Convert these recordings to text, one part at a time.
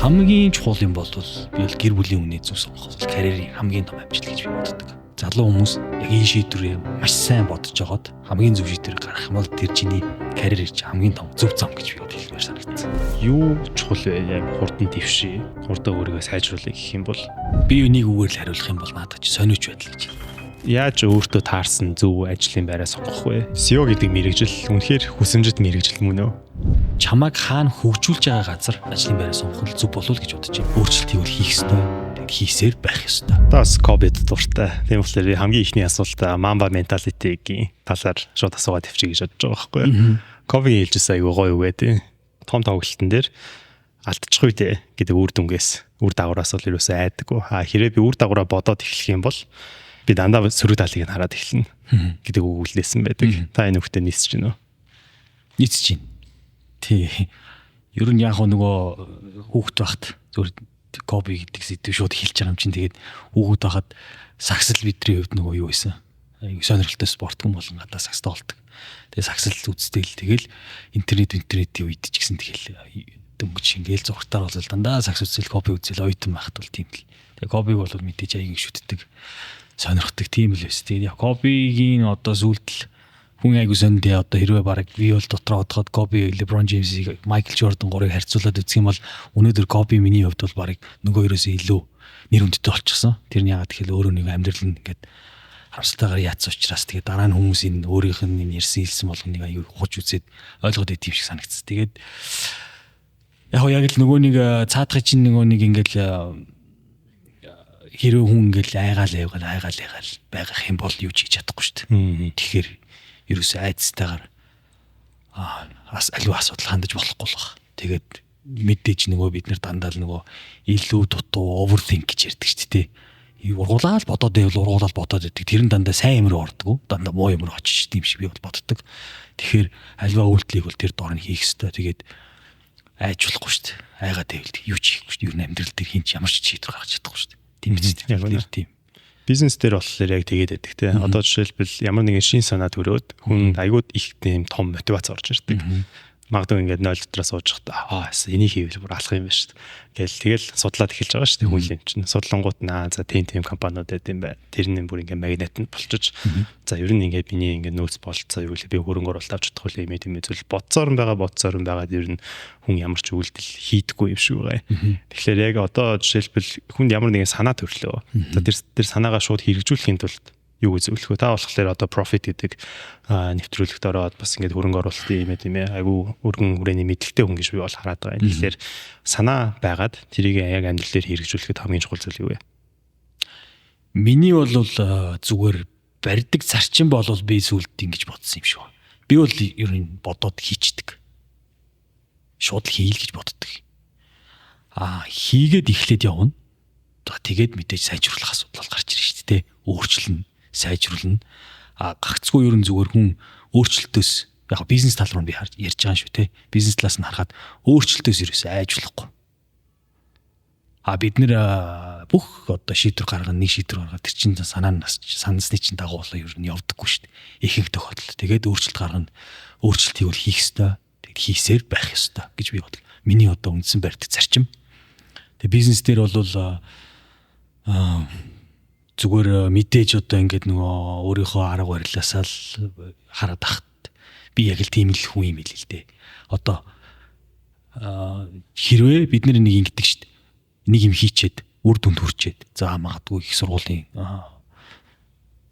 хамгийн чухал юм бол би бол гэр бүлийн үнэ зөв сонгох бол карьерийн хамгийн том амжилт гэж би боддог. Залуу хүмүүс яг энэ шийдвэрээ маш сайн бодож жагаад хамгийн зөв шийдвэр гаргах юм бол тэр чиний карьер хийж хамгийн том зөв зам гэж би бодож санагдсан. Юу чухал вэ? Яг хурдан дэвшээ. Хурдан өөрийгөө сайжруулах гэх юм бол би энийг үгээр л хариулах юм бол надад ч сониуч байдал гэж. Яаж өөртөө таарсан зөв ажлын байраа сонгох вэ? SEO гэдэг мэргэжил үнэхээр хүсэмжит мэргэжил мөн үү? Чамайг хаана хөгжүүлж байгаа газар ажлын байраа сонгох нь зөв болов гэж бодож байна. Өөрчлөлтийг бол хийх ёстой. Хийсээр байх ёстой. Тас ковид дуртай. Тийм болохоор хамгийн ихний асуултаа Mamba mentality-гийн талаар шууд асуугаад тавьчих гэж бодож байгаа байхгүй юу? Ковид хэлжсэн аягүй гоё үгээ тий. Том тоглолтын дээр алдчихгүй тий гэдэг үр дүнгээс үр дагавраас бол юусаа айдаггүй. Хэрвээ би үр дагавраа бодоод эхлэх юм бол би дандаа сөрөг талыг нь хараад эхэлнэ гэдэг үг үлдээсэн байдаг. Та энэ үгтэй нийцэж байна уу? Нийцэж байна. Тий. Ер нь яг нөгөө хүүхэд багт зөв коби гэдэг сэдв шууд хэлж байгаа юм чинь тэгээд хүүхэд байхад саксал бидний хувьд нөгөө юу байсан? Аюу сонирхолтой спортгон болон гадаа сакс тоглодог. Тэгээд саксал үзтэл тэгэл интернетийн үед ч гэсэн тэгэл дөнгөж ингээл зургатаар бол дандаа сакс үзэл коби үзэл ойтон байхад бол тийм л. Тэгээд кобиг бол мэдээж аяг шүтдэг. Сонирхдаг тийм л байсан. Тэгээд яг кобигийн одоо зүйлдэл хүн айгу сондээ одоо хэрвээ бараг би бол дотроо одоход Коби, LeBron James-ийг, Michael Jordan гурыг харьцуулаад үзэх юм бол өнөөдөр Коби миний хувьд бол бараг нөгөө хоёроос илүү нэр хүндтэй болчихсон. Тэрний яагаад тэгэхээр өөрөө нэг амьдрал нь ингээд харамсалтайгаар яатсан учраас тэгээд дараа нь хүмүүс энэ өөрийнх нь ярьсан хэлсэн болгоныг аюу хуж үзээд ойлгоод идэв шиг санагдсан. Тэгээд яг л нөгөө нэг цаадахын чинь нөгөө нэг ингээд хэрвээ хүн ингээд айгаал байгаа юм бол юу ч хийж чадахгүй шүү дээ. Тэгэхээр ерөөсөө айцтайгаар аливаа асуудал хандаж болохгүй л баг. Тэгээд мэдээж нөгөө бид нар дандаа л нөгөө илүү дутуу overthink гэж ярьдаг шүү дээ. Ургуулаад бодоод байдаг. Тэр нь дандаа сайн юм руу ордог. Дандаа муу юм руу очиж тийм шиг би бол боддог. Тэгэхээр аливаа үйлдэлийг бол тэр доор нь хийх ёстой. Тэгээд айжуулахгүй шүү дээ. Айгаад байвал юу ч хийхгүй шүү дээ. Ер нь амьдрал дээр хин ч ямар ч шийдвэр гаргаж чадахгүй шүү дээ. Тийм биз дээ. Тийм. Бизнес дээр болохоор яг тэгээд байдаг те. Одоо жишээлбэл ямар нэгэн шин санаа төрөөд хүн аягүй их тийм том мотивац орж ирдэг. Магадгүй ингээд 0 дотроос сууж хата энийг хийвэл бүр алах юм байна шүү дээ. Тэгэл судлаад эхэлж байгаа шүү дээ хүн юм чинь. Судлангууд за тийм компаниуд байд юм байна. Тэр нь бүр ингээд магнит нь болчих. За ер нь ингээд биний ингээд нөөц болцоо юу л би хөрөнгө оруулалт авч чадах үл юм зүйл бодцоор нь байгаа ер нь хүн ямар ч үйлдэл хийдэггүй юм шиг байгаа. Тэгэхээр яг одоо жишээлбэл хүнд ямар нэгэн санаа төрлөө. За тэр санаагаа шууд хэрэгжүүлэхийн тулд юу үзүүлэх вэ? Та болохоор одоо profit гэдэг нэвтрүүлэгт ороод бас ингээд хөрөнгө оруулалтын юм тийм ээ. Айгу өргөн хүрээний мэдлэгтэй хүн гэж би бол хараад байгаа. Тэгэхээр санаа байгаад тэрийг яг амьдрал дээр хэрэгжүүлэхэд хамгийн чухал зүйл юу вэ? Миний бол зүгээр барьдаг зарчим болол би сүлд ингэж бодсон юм шиг байна. Би бол ер нь бодоод хийчдэг. Шууд хийл гэж боддог. Хийгээд эхлээд явна. За тэгээд мэдээж сайжруулах асуудал гарч ирж шүү дээ. Өөрчлөлнө, сайжруулна. Гагцгүй ер нь зүгээр хүн өөрчлөлтөөс яг бизнес тал руу би ярьж байгаа шүү те. Бизнес талаас нь харахад өөрчлөлтөөс ерөөсөө айжуулахгүй. Бид нэр бүх одоо шийдвэр гаргана, нэг шийдвэр гаргаад тэр чинь санаасны чинь дагуу болоо ер нь явдаггүй шүү дээ. Ихэнх тохиолдолд. Тэгээд өөрчлөлт гаргана. Өөрчлөлтийг бол хийх ёстой. Тэгээд хийсээр байх ёстой гэж би бодлоо. Миний одоо үндсэн барьдаг зарчим. Тэгээд бизнес дээр бол зүгээр мэдээж одоо ингээд нөгөө өөрийнхөө арга барилаасаа л хараад тахт би яг л тийм л хүн юм л дээ. Одоо хэрвээ бид нэг ингэдэг шүү дээ. Нэг юм хийчээд үр дүнд хүрчээд за магадгүй их сургуулийн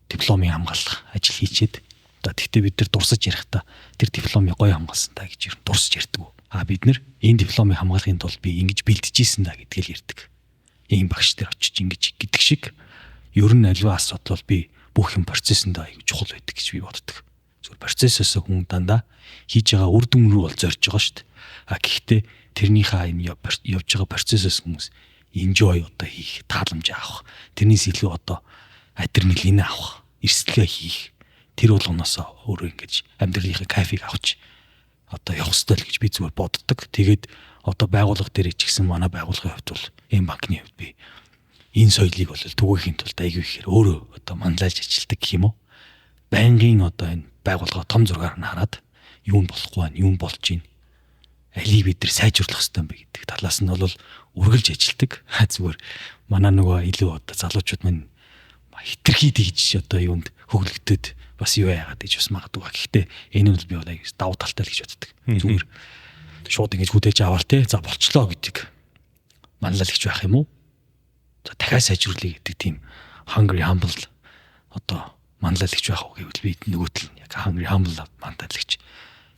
дипломын хамгаалах ажил хийчээд тэгтээ бид нар дурсаж ярихдаа тэр дипломыг гоё хамгаалсан та гэж дурсаж ярьдаг. Бид нар энэ дипломыг хамгаалахын тулд би ингэж бэлтжижсэн да гэдгээл ярьдаг. Ийм багш нар очиж ингэж гэдэг шиг ер нь аливаа асуудал бол би бүх юм процессэнд аяг чухал байдаг гэж би боддог. Зөвхөн процессоос хүн дандаа хийж байгаа үр дүн рүү бол зорж байгаа шүү дээ. Гэхдээ тэрнийхээ энэ явж байгаа процессоос хүмүүс enjoy одоо хийх, тааламж авах, тэрнээс илүү одоо адреналин авах, эрсдэлгээ хийх тэр болгоноос өөрөө ингэж амьдралынхаа кайфыг авч одоо явах ёстой л гэж би зүгээр боддог. Тэгээд одоо байгууллага дээр ч гэсэн манай байгууллагын хувьд бол энэ банкны хувьд би энэ соёлыг бол түгээхийн тулд аягүй ихээр өөрөө одоо манлайлж ажилтдаг гэх юм уу. Байнгын одоо энэ байгууллага том зургаар нь хараад юу нь болохгүй байна, юу нь болж байна. алийг бид нар сайжруулах хэрэгтэй юм бэ гэдэг талаас нь бол үргэлж ажилладаг. Зүгээр манай нөгөө илүү одоо залуучууд маань хитрхий дийж одоо юунд хөглөгдөд бас юу яагаад гэж бас магадгүй. Гэхдээ энэ нь би бол аяг давуу талтай л гэж боддог. Зүгээр шууд ингэж хүлээж аваад те за болчлоо гэдэг манлайлагч байх юм уу? За дахиад сайжруулъя гэдэг тийм hungry humble одоо манлайлагч байх уу гэвэл би нөгөөтл нь яг hungry humble манлайлагч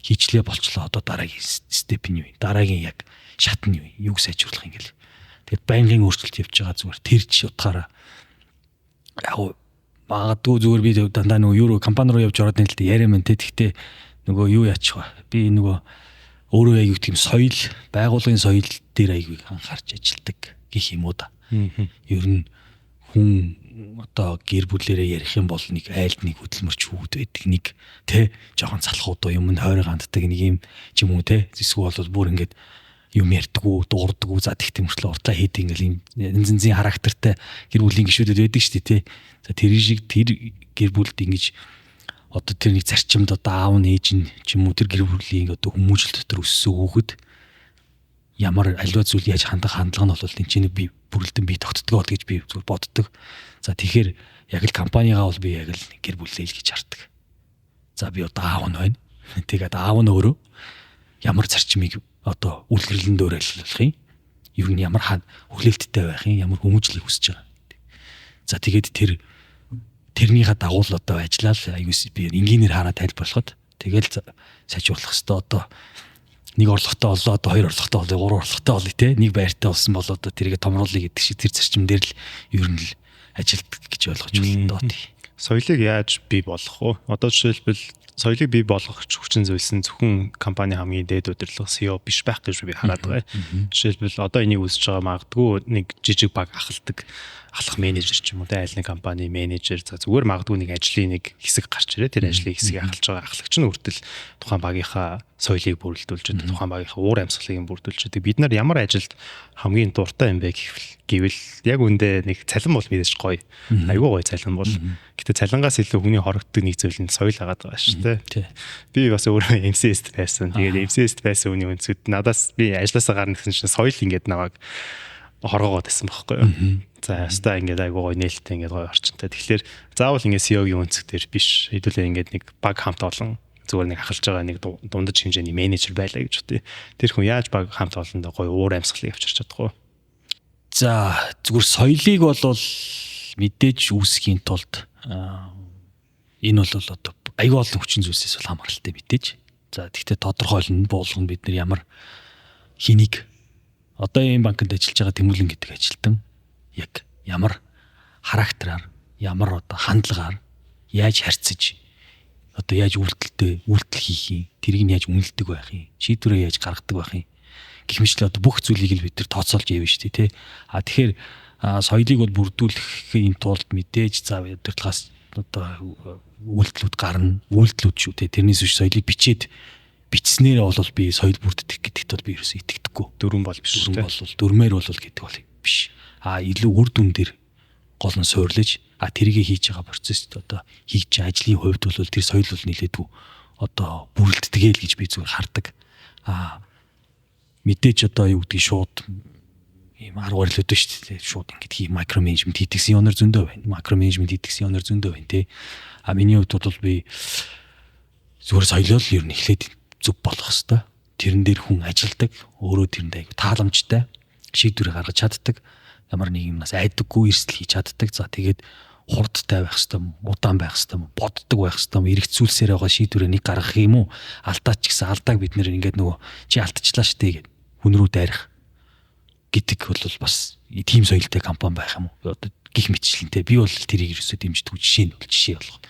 хийчлээ болчлоо одоо дараагийн степ нь юу вэ? Дараагийн яг шат нь юу вэ? Юуг сайжруулах юм гээл. Тэгэд байнгын өөрчлөлт явж байгаа зүгээр тэрч утгаараа яг магадгүй зүгээр би дандаа нөгөө евро компани руу явж ороод нэг л яриа мэн те. Тэгтээ нөгөө юу яачих вэ? Би нөгөө өөрөө аяг тийм соёл байгууллагын соёл дээр аяг анхаарч ажилладаг гэх юм уу да. Ер нь хүн одоо гэр бүлээрээ ярих юм бол нэг айлд нэг хөдөлмөрч хүүхэд байдаг нэг те жоохон залхууд юмд хойроо ханддаг нэг юм ч юм уу те. Эсвэл бол бүр ингээд юм ярьдаггүй дуурдаггүй за тэгт юмшлээ уртлаа хийдэг ингээл юм янз-янзын характертай гэр бүлийн гишүүдүүд байдаг шүү дээ те. За тэр шиг тэр гэр бүлд ингэж одоо тэр нэг зарчимд одоо аав нь ээж нь ч юм уу тэр гэр бүлийн одоо хүмүүжил дотор өссөн хүүхэд ямар аливаа зүйл яаж хандлага нь бол энэ чинь би бүрэлдэн бий тогтдгоо гэж би зүгээр боддог. За тэгэхээр яг л компанигаа бол би яг л гэр бүлээ л гэж хардаг. За би одоо аав нь байна. Тэгээд аав нь өөрөө ямар зарчмыг одоо үлгэрлэн дөөрөлөх юм. Ер нь ямар хүлээлттэй байх юм, ямар хүмүүжлийг хүсэж байгаа. За тэгээд тэрнийхээ дагуу л одоо ажиллаад аюус би энгийнээр хараа тайлбарлахад тэгэл сайжруулах хэвээр одоо нэг орлоготой болоо одоо хоёр орлоготой болоо гурван орлоготой болоо те нэг байртай болсон бол одоо тэрийг томруулъя гэдэг шиг тэр зарчим дээр л ер нь л ажилтдаг гэж ойлгож байна доо тий. Соёлыг яаж бий болгох вэ? Одоо жишээлбэл соёлыг бий болгох хүчин зүйлс нь зөвхөн компани хамгийн дээд удирдлага CEO биш байх гэж би хараад байгаа. Жишээлбэл одоо энийг үүсэж байгаа магадгүй нэг жижиг баг ахлах менежер ч юм уу айл нэг компани менежер за зүгээр магадгүй нэг ажлын нэг хэсэг гарч ирээ тэр ажлын хэсгийг ахалж байгаа ахлагч нь хүртэл тухайн багийнхаа соёлыг бүрэлдүүлж байгаа тухайн багийнхаа уур амьсгалыг бүрдүүлж байгаа бид нар ямар ажилд хамгийн дуртай юм бэ гэвэл яг үндэ нэг цалин бол мэдээж гоё айгүй гоё цалин бол гэтээ цалингаас илүү хүний хорогддог нэг зүйл нь соёл агаад байгаа шүү дээ би бас өөрөө MCS-т байсан тэгээд MCS-т байсан хүний үнцүүд надаас би ажилласаа гарна гэсэн чинь соёл ингээд намайг хоргоогоод байсан байхгүй юу. За ястаа ингээд айгуу гоё нээлттэй ингээд гоё орчинтай. Тэгэхээр заавал ингээд CEO-гийн үнцгтэр биш. Хэдүүлээ ингээд нэг баг хамт олон зүгээр нэг ахалж байгаа нэг дундаж хэмжээний менежер байлаа гэж бодъё. Тэр хүн яаж баг хамт олондоо гоё уур амьсгалыг авчирч чадах вэ? За зүгээр соёлыг бол мэдээж үүсгэхийн тулд энэ бол одоо айгүй олон хүчин зүйлсээс бол хамааралтай мэдээж. За тэгвэл тодорхойлно буулгана бид нар ямар хэнийг одоо энэ банкнд ажиллаж байгаа Тэмүүлэн гэдэг ажилтан яг ямар характераар ямар одоо хандлагаар яаж харьцаж одоо яаж үйлдэл хийх юм тэрийг нь яаж үнэлдэг байх юм шийдвэрээ яаж гаргадаг байх юм гэх мэтлээ одоо бүх зүйлийг л бид нар тооцоолж явна шүү дээ тий. Тэгэхээр соёлыг бол бүрдүүлэхийн тулд мэдээж за удирдлагаас одоо үйлдэлүүд гарна үйлдэлүүд шүү дээ тэрнээс биш соёлыг бичснээр бол би соёл бүрддэг гэдэгт бол би ерөөсөө итгэдэггүй. Дөрвөн бол биш шүү дээ. Бол дөрмээр бол гэдэг бол биш. Илүү үр дүн дээр гол нь суурлаж тэрийг хийж байгаа процесс одоо хийж ажлын хувьд бол тэр соёл бол нэлээдгүй одоо бүрэлддэг л гэж би зүгээр хардаг. Мэдээж одоо юу гэдгийг шууд ийм 10 гарил өдөө шүү дээ. Шууд ингэдэг микро менежмент хийдэг CEO-нор зөндөө байна. Макро менежмент хийдэг CEO-нор зөндөө байна тий. Миний хувьд бол би зүгээр соёлоо л ер нь эхлээд зүг болох хэвээр. Тэрэн дээр хүн ажилдаг, өөрөө тэрэнд аяг тааламжтай шийдвэр гаргаж чаддаг, ямар нэг юмнаас айдаггүй эрсдэл хийж чаддаг. За тэгээд хурдтай байх хэвээр, удаан байх хэвээр, боддог байх хэвээр, эргэцүүлсээр байгаа шийдвэрээ нэг гаргах юм уу? Алдаач гэсэн алдааг бид нэр ингээд нөгөө чи алдчихлаа шүү дээ гэд хүн рүү дайрах гэдэг бол бас тийм соёлтой компани байх юм уу? Одоо гих мэтчлэнтэй би бол тэрийг ерөөсөө дэмждэг жишээ болгоо.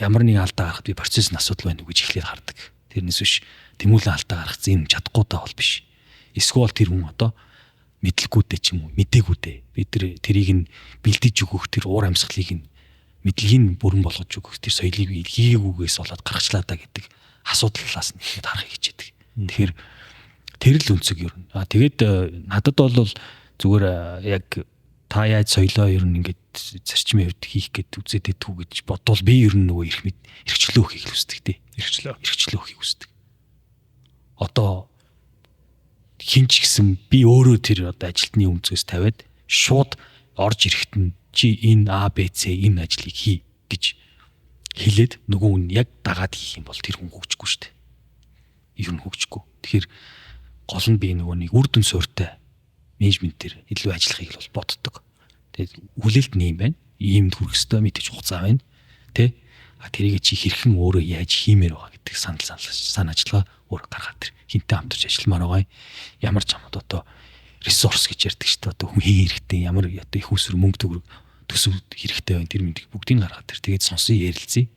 Ямар нэг алдаа гарахад би процессын асуудал байна уу гэж эхлээд хардаг. Тэрнээс биш тэмүүлэн алдаа гаргах зэн чадахгүй даа бол биш. Эсвэл тэр хүн одоо мэдлэггүйтэй ч юм уу мдэггүйтэй. Бид тэрийг нь бэлдэж өгөх тэр уур амьсгалыг нь мэдлэгийг бүрэн болгож өгөх тэр соёлыг хийгээгүйгээс болоод гаргачлаа да гэдэг асуудал талаас нь ихэд харахыг хичээдэг. Тэгэхээр тэр л үнцэг ер нь. Тэгээд надад бол зүгээр яг та яаж соёлоо ер нь ингээд зарчмын хувьд хийх гээд үзээд байдгүй гэж бодвол би ер нь нөгөө эрхчлөө хийх хүсдэг тий. Эрхчлөө хийх хүсдэг. Одоо хинч гэсэн би өөрөө тэр одоо ажилтны өмцгөөс тавиад шууд орж ирэхэд нь чи энэ А Б С энэ ажлыг хий гэж хэлээд нөгөө хүн яг дагаад хийх юм бол тэр хүн хөгжихгүй шүү дээ. Ер нь хөгжихгүй. Тэгэхээр гол нь би нөгөө нэг үр дүн суурьтай менежментээр илүү ажиллахыг бол боддог. Тэгээд хүлээлт нь юм байна. Иймд хүрэх ёстой мэдээж хугацаа байна. Тэ? Тэрийг чи хэрхэн өөрөө яаж хиймээр байгаа гэдэг санал ажиллагаа өөр гаргаад тэр хинтээ хамтарч ажилламаар байгаа. Ямар ч хамт одоо ресурс гэж ярьдаг шүү дээ. Одоо хүн хэрэгтэй ямар одоо их усүр мөнгө төгрөг төсөв хэрэгтэй байна. Тэр мэдгийг бүгдийг гаргаад тэр тэгээд сонсон ярилцъя.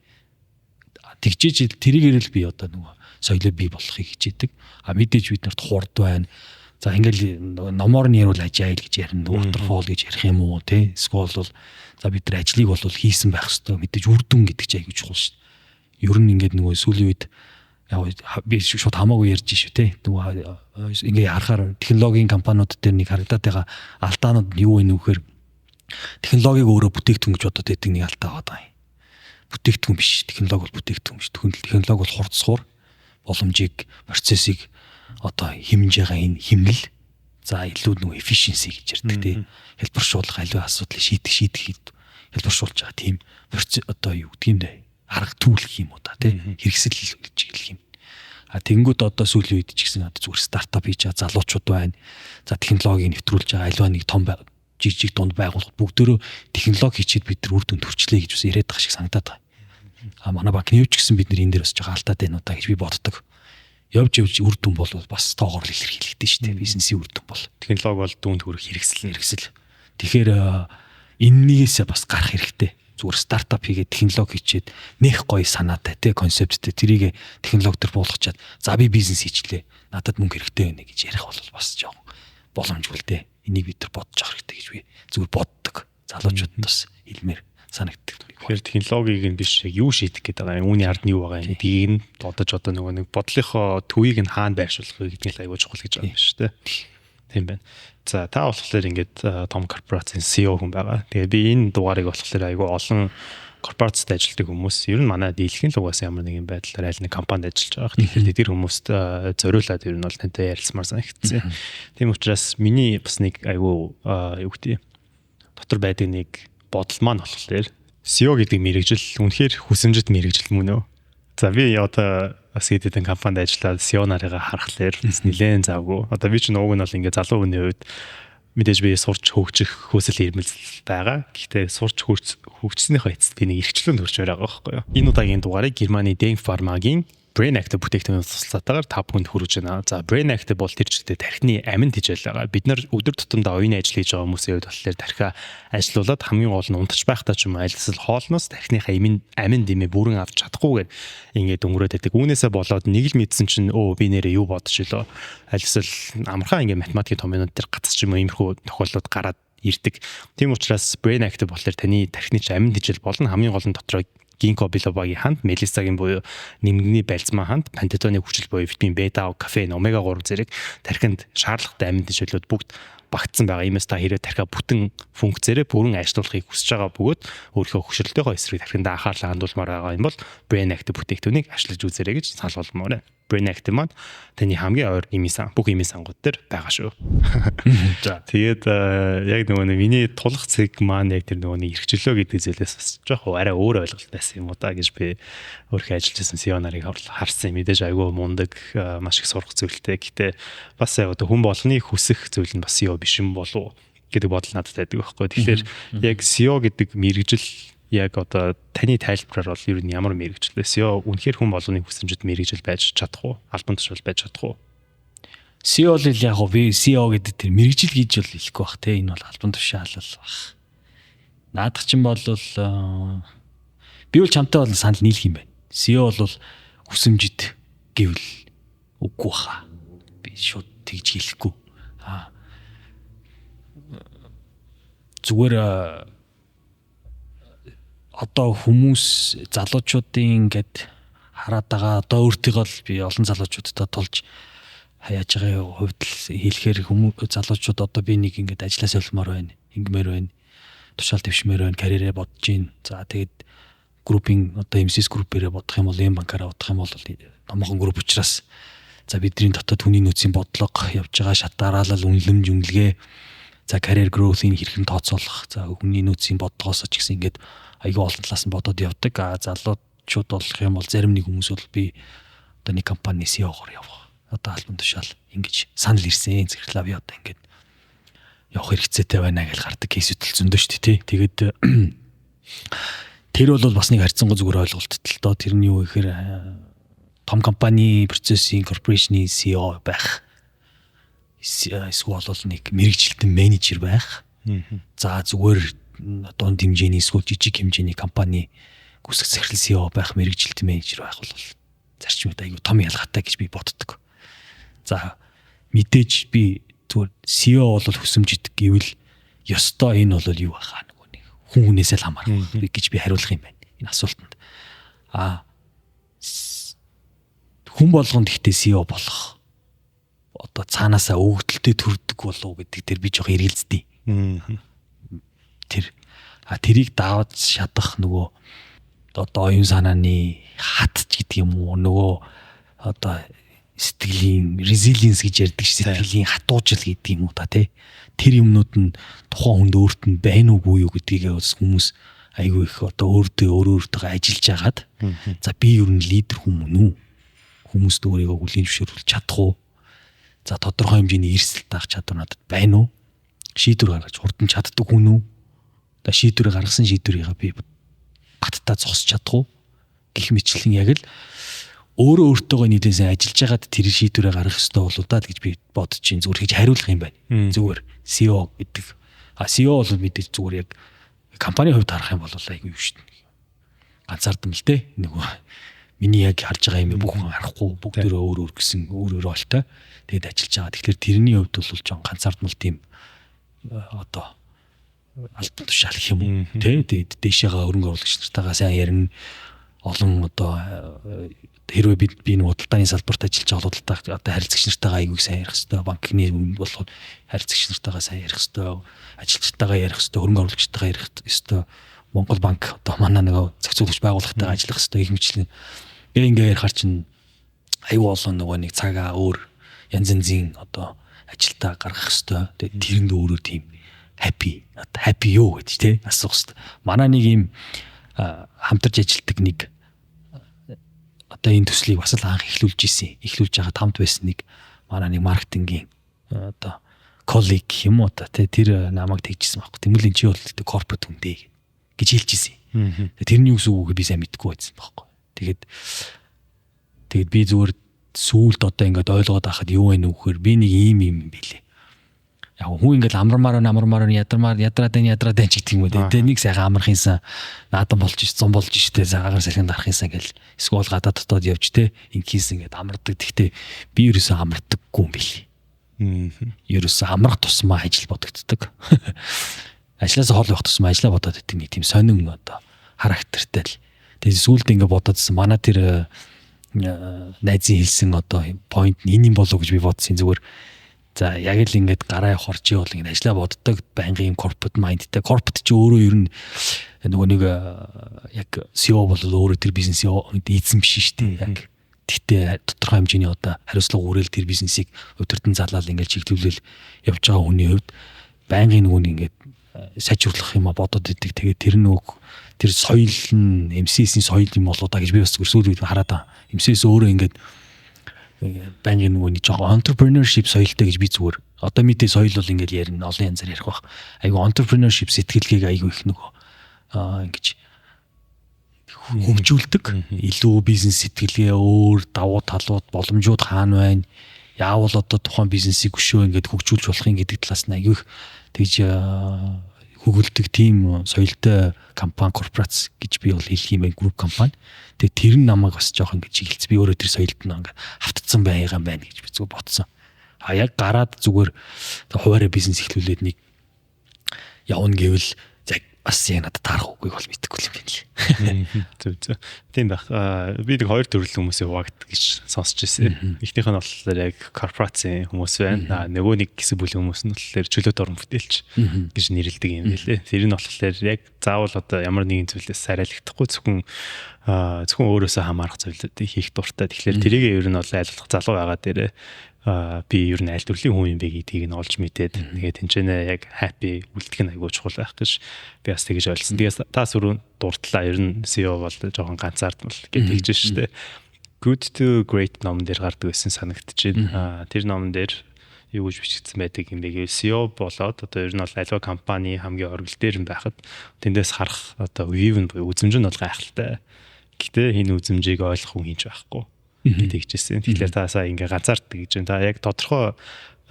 Тэгжээж тэрийгээрэл би одоо нөгөө соёлоо бий болохыг хичээдэг. Мэдээж бид нарт хурд байна. За ингээл номоор нь ярил ажайл гэж ярина. Waterfall гэж ярих юм уу те? Эсвэл бол за бид нар ажлыг бол хийсэн байх хэвээр мэдээж үр дүн гэдэг чинь аягүй чухал шүү дээ. Ер нь ингээд нөгөө сүүлийн үед яг би шууд хамаагүй ярьж шүү те. Нөгөө ингээ харахаар технологийн компаниуд дээр нэг харагдаад байгаа алдаанууд нь юу вэ нөхөр технологиг өөрөө бүтээгдэхүүн гэж бодоод байдаг нэг алдаа байгаа юм. Бүтээгдэхүүн биш. Технологи бол бүтээгдэхүүн биш. Технологи бол хурцсуур боломжийг процессыг одоо хэмнэж байгаа энэ хэмнэл за илүү нөгөө efficiency гэж ярьдаг тийм хэлбэршүүлэх аливаа асуудлыг шийдэх хэлбэршүүлж байгаа тийм одоо юу гэдэг юм бэ арга түлх юм уу та тийм хэрэгсэл гэж хэлэх юм. Тэнгүүд одоо сүүлийн үед ч гэсэн одоо зүгээр стартап хийж байгаа залуучууд байна. За технологиг нэвтрүүлж байгаа аливаа нэг том жижиг дунд байгууллага бүгдөө технологи хийчихэд бид нар үр дүнд хүрчлээ гэж бас яриад байгаа шиг санагдаад байгаа. Манай банкны ч гэсэн бид нар энэ дээр бас жоо алдаад байна уу та гэж би боддог. Явж үр дүн бол бас тоогоор л илэрхийлэгдэж шүү дээ. Бизнесийн үр дүн бол технологи бол дүнд хүрэх хэрэгсэл. Тэгэхээр эннийгээсээ бас гарах хэрэгтэй. Зүгээр стартап хийгээд технологи хийчихэд нэх гоё санаатай те концепттэй тэрийг технологи төр буулгачаад за би бизнес хийчлээ. Надад мөнгө хэрэгтэй байна гэж ярих бол бас жоо боломжгүй л дээ. Энийг бид нар бодож авах хэрэгтэй гэж би зүгээр боддог. Залуучуудад бас хэлмээр санагддаг. Тэгэхээр технологиг нь биш юу шийдэх гэдэг байгаа юм. Үүний ард нь юу байгаа юм. Гэдгийг нь бодож одоо нөгөө нэг бодлынхоо төвийг нь хаана байршуулах вэ гэдгийг л аягүй чухал гэж байгаа юм шүү дээ. Тийм байна. За та болохоор ингээд том корпорацийн CEO хүн байгаа. Тэгээ би энэ дугаарыг болохоор аягүй олон корпорацид ажилладаг хүмүүс ер нь манай дийлхэн л угаасан ямар нэгэн байдлаар аль нэг компанид ажиллаж байгаа. Тэгэхээр тэдгээр хүмүүст зориулаад ер нь бол тантай ярилцмаар санагдсан. Тийм учраас миний бас нэг аягүй юу гэдэг дотор байдаг нэг бодол маань болохоор SEO гэдэг мэрэгжил үнэхээр хүсэмжит мэрэгжил мөн үү? За би одоо бас хэдэн компанид ажиллаад SEO нарыгаа харахаар нэлээд завгүй. Одоо би ч нууг нь бол ингээд залуу хүний үед мэдээж би сурч хөгжих хүсэл эрмэлзэл байгаа. Гэхдээ сурч хөгжснийхөө эцэст би нэг эрхчлөөнд хүрч байгаа байхгүй юу? Энэ удаагийн дугаарыг Германы Deng Pharma-гийн Brain Active бүтээгдэхүүн тусалцаатаагаар 5 хүнд хүргэж байна. За Brain Active бол тэр чигтээ тархины амин хичээл байгаа. Бид нар өдөр тутамдаа оюуны ажил хийж байгаа хүмүүсийн хувьд болохоор тархиа ажилуулад хамгийн гол нь унтаж байхдаа ч юм уу альсэл хоолноос тархиныхаа амин дэмээ бүрэн авч чадахгүйгээр ингээд өнгөрөөд байдаг. Үүнээсээ болоод нэг л мэдсэн чинь би нэрээ юу бодож илөө альсэл амархан ингээд математикийн томьёонууд дээр гацч юм иймэрхүү тохиолдлууд гараад ирдэг. Тийм учраас Brain Active болохоор таны тархины амин хичээл болно. Хамгийн гол нь дотроо гинко билобагийн ханд, мелисагийн буюу нэмгний байлзмаа ханд, пантотоны хүчил буюу витамин бета, кофеин, омега 3 зэрэг тархинд шаардлагатай амин хичээлүүд бүгд багтсан байгаа. Иймээс та хэрэг тархиа бүтэн функцээрээ бүрэн ажилуулахыг хүсэж байгаа бөгөөд өөрийнхөө хөшрөлтөйгөө эсрэг тархинд анхаарлаа хандуулмаар байгаа юм бол Brain Active бүтээгдэхүүнийг ашиглаж үзээрэй гэж санал болгомоор байна. Brain Active маань таны хамгийн ойр имийн сан, бүх имийн сангууд дээр байгаа шүү. За тэгээд яг нөгөө миний тулах цэг маань яг тэр нөгөө эрхчлөө гэдэг зүйлээс бас жоох арай өөр ойлголт байсан юм уу та гэж би өөрхөн ажиллаж байсан CEO нарыг харсан. Мэдээж айгүй мундаг, маш их сурах зүйлтэй. Гэтэ бас яг хүн болгоны хүсэх зүйл нь бас CEO биш юм болов гэдэг бодол надад байдаг байхгүй. Тэгэхээр яг CEO гэдэг мэрэгжил яг одоо таны тайлбараар бол ер нь ямар мэрэгжил вэ? SEO үнэхээр хүн болгоны хүсэмжит мэрэгжил байж чадах уу? Албан тушаал байж чадах уу? SEO л яг би SEO гэдэг тэр мэрэгжил гэж бол хэлэхгүй бах те. Энэ бол албан тушаал бол бах. Наадах чинь бол би бол чамтай бол санал нийлэх юм байна. SEO бол хүсэмжит гэвэл үгүй баха. Би шууд тэгж хэлэхгүй. Зүгээр одоо хүмүүс залуучуудын ингээд хараад байгаа одоо өөртөө л би олон залуучуудтай тулж хаяаж байгаа хувьд л хэлэхээр хүмүүс залуучууд одоо би нэг ингээд ажиллаа солимоор байна, ингэмээр байна, тушаал дэвшмээр байна, карьерээ бодож гин. За тэгээд группинг одоо MCS группээрээ бодох юм бол банкаараа бодох юм бол номхон групп учраас За бидний дотоод хүний нөөцийн бодлого явж байгаа шат дараалал үнэлэмж үнэлгээ за career growth-ийг хэрхэн тооцоолох за хүний нөөцийн бодлогоос ч гэсэн ингээд аягүй олон талаас нь бодоод явдаг. Залуучууд болох юм бол зарим нэг хүмүүс бол би одоо нэг компани CEO-гоор явах. Одоо албан тушаал ингэж санал ирсэн зэрэглээ би одоо ингээд явах хэрэгцээтэй байна гэж гардаг кейсүүд л зөндөө шүү дээ. Тэгээд тэр бол бас нэг харьцангуй зүгээр ойлголттой л доо. Тэрний юу гэхээр том компани процессын корпорацийн CEO байх. Эсвэл бол нэг мэрэгчлэлтэн менежер байх. За зүгээр дунд хэмжээний эсвэл жижиг хэмжээний компани гүйцэтгэх захирал CEO байх, мэрэгчлэлтэн менежер байх бол зарчмууд аягүй том ялгаатай гэж би боддог. За мэдээж би зүгээр CEO бол хүсэмжидэг гэвэл ёстой энэ бол юу байхаа нөгөө нэг хүнээс л хамаарах гэж би хариулах юм байна. Энэ асуултанд. Хүн болгонд ихтэй CEO болох одоо цаанаасаа өгдөлтөд төрдөг болов гэдэг дээр би жоох эргэлздэг. Тэрийг даваад шатах нөгөө одоо оюун санааны хат гэдэг юм уу нөгөө одоо сэтгэлийн resilience гэж ярьдаг сэтгэлийн хатуужил гэдэг юм уу та тий. Тэр юмнууд нь тухайн хүнд өөрт нь байна уугүй юу гэдгийг хүмүүс айгүй их одоо өөртөө ажиллаж агаад за би ер нь лидер хүмүүн үү? Хүмүүст өөрийгөө хүлээн зөвшөөрүүлж чадах уу? За тодорхой хэмжээний эрсдэл таах чадвар надад байна уу? Шийдвэр гаргаж хурдан чаддаг хүн үү? Одоо шийдвэр гаргасан шийдвэрийг би баттай зогсож чадах уу? Гэх мэтлэн яг л өөрөө өөртөөгөө нийлээсээ ажиллаж байгаад тэр шийдвэрээ гаргах хэрэгтэй болоо даа гэж би бодож чинь зүгээр хийж хариулах юм байна. Зүгээр CEO гэдэг. CEO бол мэдээж зүгээр яг компани хувьд харах юм бол айгүй юу шүү дээ. Ганцаардан л дээ. Нөгөө миний яг харж байгаа юм бүх хүн харахгүй бүгдөө өөр гэсэн өөр ролтой. Тэгээд ажиллаж байгаа. Тэгэхээр тэрний хувьд бол жоон ганцаардмал тийм одоо албан тушаал гэх юм уу. Тэгээд дээшээгээ өрөнгө оруулагч нартайгаа сайн ярина. Олон одоо хэрвээ би нэг худалдааны салбарт ажиллаж байгаа худалдаа одоо харилцагч нартайгаа аягүй сайн ярих хэрэгтэй. Банкны болохоор харилцагч нартайгаа сайн ярих хэрэгтэй. Ажилчтайгаа ярих хэрэгтэй. Хөрөнгө оруулагчтайгаа ярих хэрэгтэй. Монгол банк одоо манай нэг зохицуулагч байгууллагатайгаа ажиллах хэрэгтэй гэх мэтлэн ингээ ярихаар чинь аюу олон нөгөө нэг цагаа өөр янз янзын одоо ажилтаа гаргах хэрэгтэй. Тэгээд тэрэнд өөрөө тийм happy юу гэж тий асуух хэрэгтэй. Манай нэг юм хамтарч ажилтдаг нэг одоо энэ төслийг бас л анх эхлүүлж байгаа тамд байсан нэг манай нэг маркетингийн одоо коллег юм уу та тэр намайг тэгжсэн байхгүй. Тэмүүлэн чи бол корпорат хүндээ гэж хэлжсэн. Тэрний үс үгүй би сайн мэдэхгүй байсан байхгүй. Тэгээд би зүгээр сүүлд одоо ингээд ойлгоод байхад юу вэ нөхөр би нэг ийм юм билээ. Яг хүн ингээд амармаар ядраад ч гэдэг юм уу те нэг сайхан амархынсан наадан болж зам болж штэ цагаагаар салхинд дарахынсан гэл эсвэл гадаад дотоод явж те инкийс ингээд амардаг. Гэхдээ би ерөөсөө амардаггүй юм билээ. Ерөөсөө амрах тусмаа ажил бодогддог. Ажлаас хол явах тусмаа ажлаа бодоод байдаг нэг тийм сонин одоо характертай л. Тэгээд сүүлд ингээд бодоодсэн манай тэр найзын хэлсэн одоо point нь энэ юм болов гэж би бодсон зүгээр. За яг л ингээд гараа явах орчий бол ингээд ажиллаа боддог байнгын corporate mindтэй. Corporate ч өөрөө ер нь нөгөө нэг яг CEO бол өөрөө тэр бизнесийн эзэн биш шүү дээ. Яг тэгтээ тодорхой хэмжээний одоо хариуцлага үүрэл тэр бизнесийг өдөртөн залаад ингээд чиглүүлэл явж байгаа хүний хувьд байнгын нөгөө нэг ингээд сайжруулах юм а бодоод идэг. Тэгээд тэр нөгөө тэр соёл нь MCS-ийн соёл юм болоо да гэж би бас сүүл үед хараад байгаа. MCS өөрөө ингээд байнгын нөгөө нэг жоо entrepreneurship соёлтой гэж би зүгээр одоо мэдээ соёл бол ингээд ярина олон янзаар ярих байх. Айгу entrepreneurship сэтгэлгээг айгу их нөгөө ингэж хөгжүүлдэг. Илүү бизнес сэтгэлгээ өөр давуу талууд боломжууд хаана байна? Яавал одоо тухайн бизнесийг өшөө ингээд хөгжүүлж болох юм гэдэг талаас нь айгу их тэгж хөгөлдөг тийм соёлтой компани корпорац гэж би бол хэлэх юм байна. Групп компани. Тэгээ тэр нь намайг бас жоох ингэж чиглэлц би өөрөө тэр соёлд нь ингээд автцсан байгаа юм байна гэж би зүгээр бодсон. Яг гараад зүгээр хуваараа бизнес эхлүүлээд нэг явна гэвэл бас яг надад таарах үгийг бол мэдэхгүй юм байна лээ. Зөв. Тийм байх. Би нэг хоёр төрөл хүмүүсийн хуваагддаг гэж сонсч ирсэн. Эхнийх нь болохоор яг корпорацийн хүмүүс байна. Нөгөө нэг хэсэг бүлэг хүмүүс нь болохоор чөлөөт орон бүтээлч гэж нэрлэдэг юм байлээ. Тэр нь болохоор яг заавал одоо ямар нэгэн зүйлээс сарайлагдахгүй зөвхөн өөрөөсөө хамаарах зүйлүүдийг хийх дуртай. Тэгэхээр тэрийг ер нь бол айлуулах залуу байгаа дээрээ би ер нь аль төрлийн хүн юм бэ гэдгийг нь олж мэдээд тэгээд тэнцэнэ яг happy үлдэх нь айгуу чухал байх гэж би бас тэгж ойлгосон. Тэгээс та сүрүүн дурдлаа ер нь CEO бол жоохон ганцаардмал гэж хэлж штэ. Good to Great номон дээр гардаг байсан санагдаж байна. Тэр номон дээр юу гэж бичигдсэн байдаг юм бэ гэвэл CEO болоод одоо ер нь бол аливаа компани хамгийн оргил дээр нь байхад тэндээс харах одоо view нь буюу үзмж нь бол гайхалтай. Гэхдээ энэ үзмжийг ойлгох хүн хийж байхгүй гэдэг хэлжсэн. Тэгэхээр та сая ингээ ганцаарддаг гэж байна. Та яг тодорхой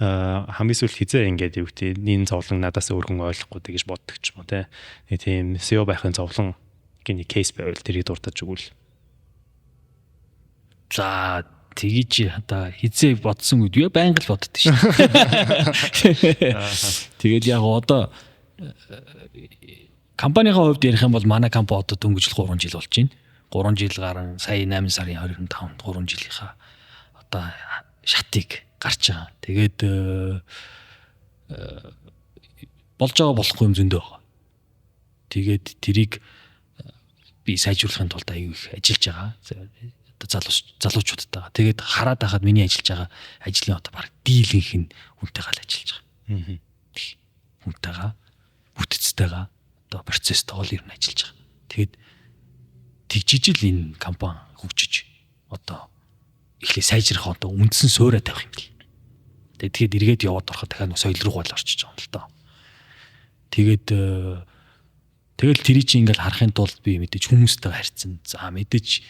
хамгийн сүүлд хизээ ингээд юу гэдэг энэ зовлон надаас өөр хүн ойлгохгүй гэж боддог ч юм уу те. Тийм SEO байхын зовлон гинэ кейс байвал тэрийг дуртаж өгвөл. За тэгэж одоо хизээ бодсон үед байнга л боддоо шүү. Тэгээд яг одоо компанийн хувьд ярих юм бол манай компани одоо дөнгөж 3 жил болж байна. 3 жил гарan сая 8 сарын 25-нд 3 жилийнхаа одоо шатыг гарч байгаа. Тэгээд болж байгаа болохгүй юм зөндөө байгаа. Тэгээд тэрийг би сайжруулахын тулд аюу их ажиллаж байгаа. Одоо залуучуудтайгаа. Тэгээд хараад байхад миний ажиллаж байгаа ажлын одоо баг дийлэнх нь хүнтэйгээ л ажиллаж байгаа. Хүнтэйгээ, бүтцтэйгээ одоо процесстойгоо ер нь ажиллаж байгаа. Тэгээд тэгжижил энэ компани хөгжиж одоо эхлээ сайжрах одоо үндсэн суурай тавих юм бэл. Тэгээд эргээд яваад ороход дахиад соёл руу гол орчиж байгаа юм л доо. Тэгээд тэгэл тэрий чи ингээл харахын тулд би мэдээж хүмүүстэй харьцсан. За мэдээж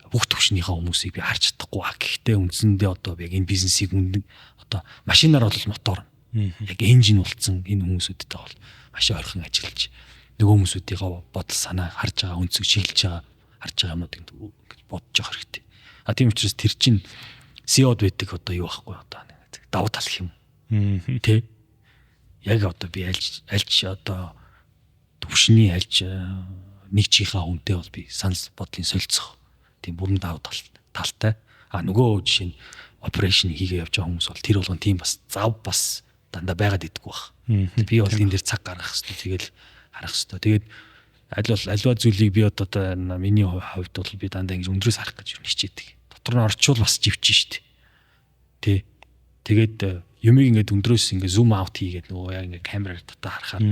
бүх төвшнийхээ хүмүүсийг би харж чадахгүй. Гэхдээ үндсэндээ одоо яг энэ бизнесийг одоо машинаар бол мотор. Яг энжин болцсон энэ хүмүүсүүдтэй бол маш ойрхон ажиллаж нөгөө хүмүүсүүдийн бодол санаа харж байгаа, өнцөг шиглэж байгаа, харж байгаа юмнуудыг бодож явах хэрэгтэй. А тийм учраас тэр чинь SEO-д байдаг одоо юу байхгүй одоо давуу тал гэх юм. Тэ? Яг одоо би альж одоо төвшний альж нэг чихээ хүнтэй бол би санал бодлын солилцох тийм бүрэн давуу талтай. А нөгөө жишээ нь операшн хийгээ явж байгаа хүмүүс бол тэр болгон тийм бас зав бас дандаа байгаад идэггүй баг. Би бол энэ дэр цаг гаргах хэрэгтэй. Тэгэл харах хэрэгтэй. Тэгээд альва зүйлийг би одоо миний хувьд бол би дандаа ингэж өндрөөс харах гэж хичээдэг. Дотор нь орчвол бас живчин штэ. Тэ. Тэгээд юмыг ингэж өндрөөс ингэ зум аут хийгээд нөгөө яг ингэ камераар татаа харахаар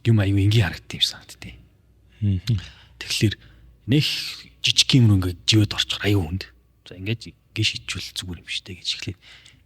юм аюу энгийн харагдсан юм санагдтыг. Тэгэхээр нэг жижиг юм руу ингэ живэд орчих аюу хүнд. За ингэж шийдвэл зүгээр юм штэ гэж эхлээд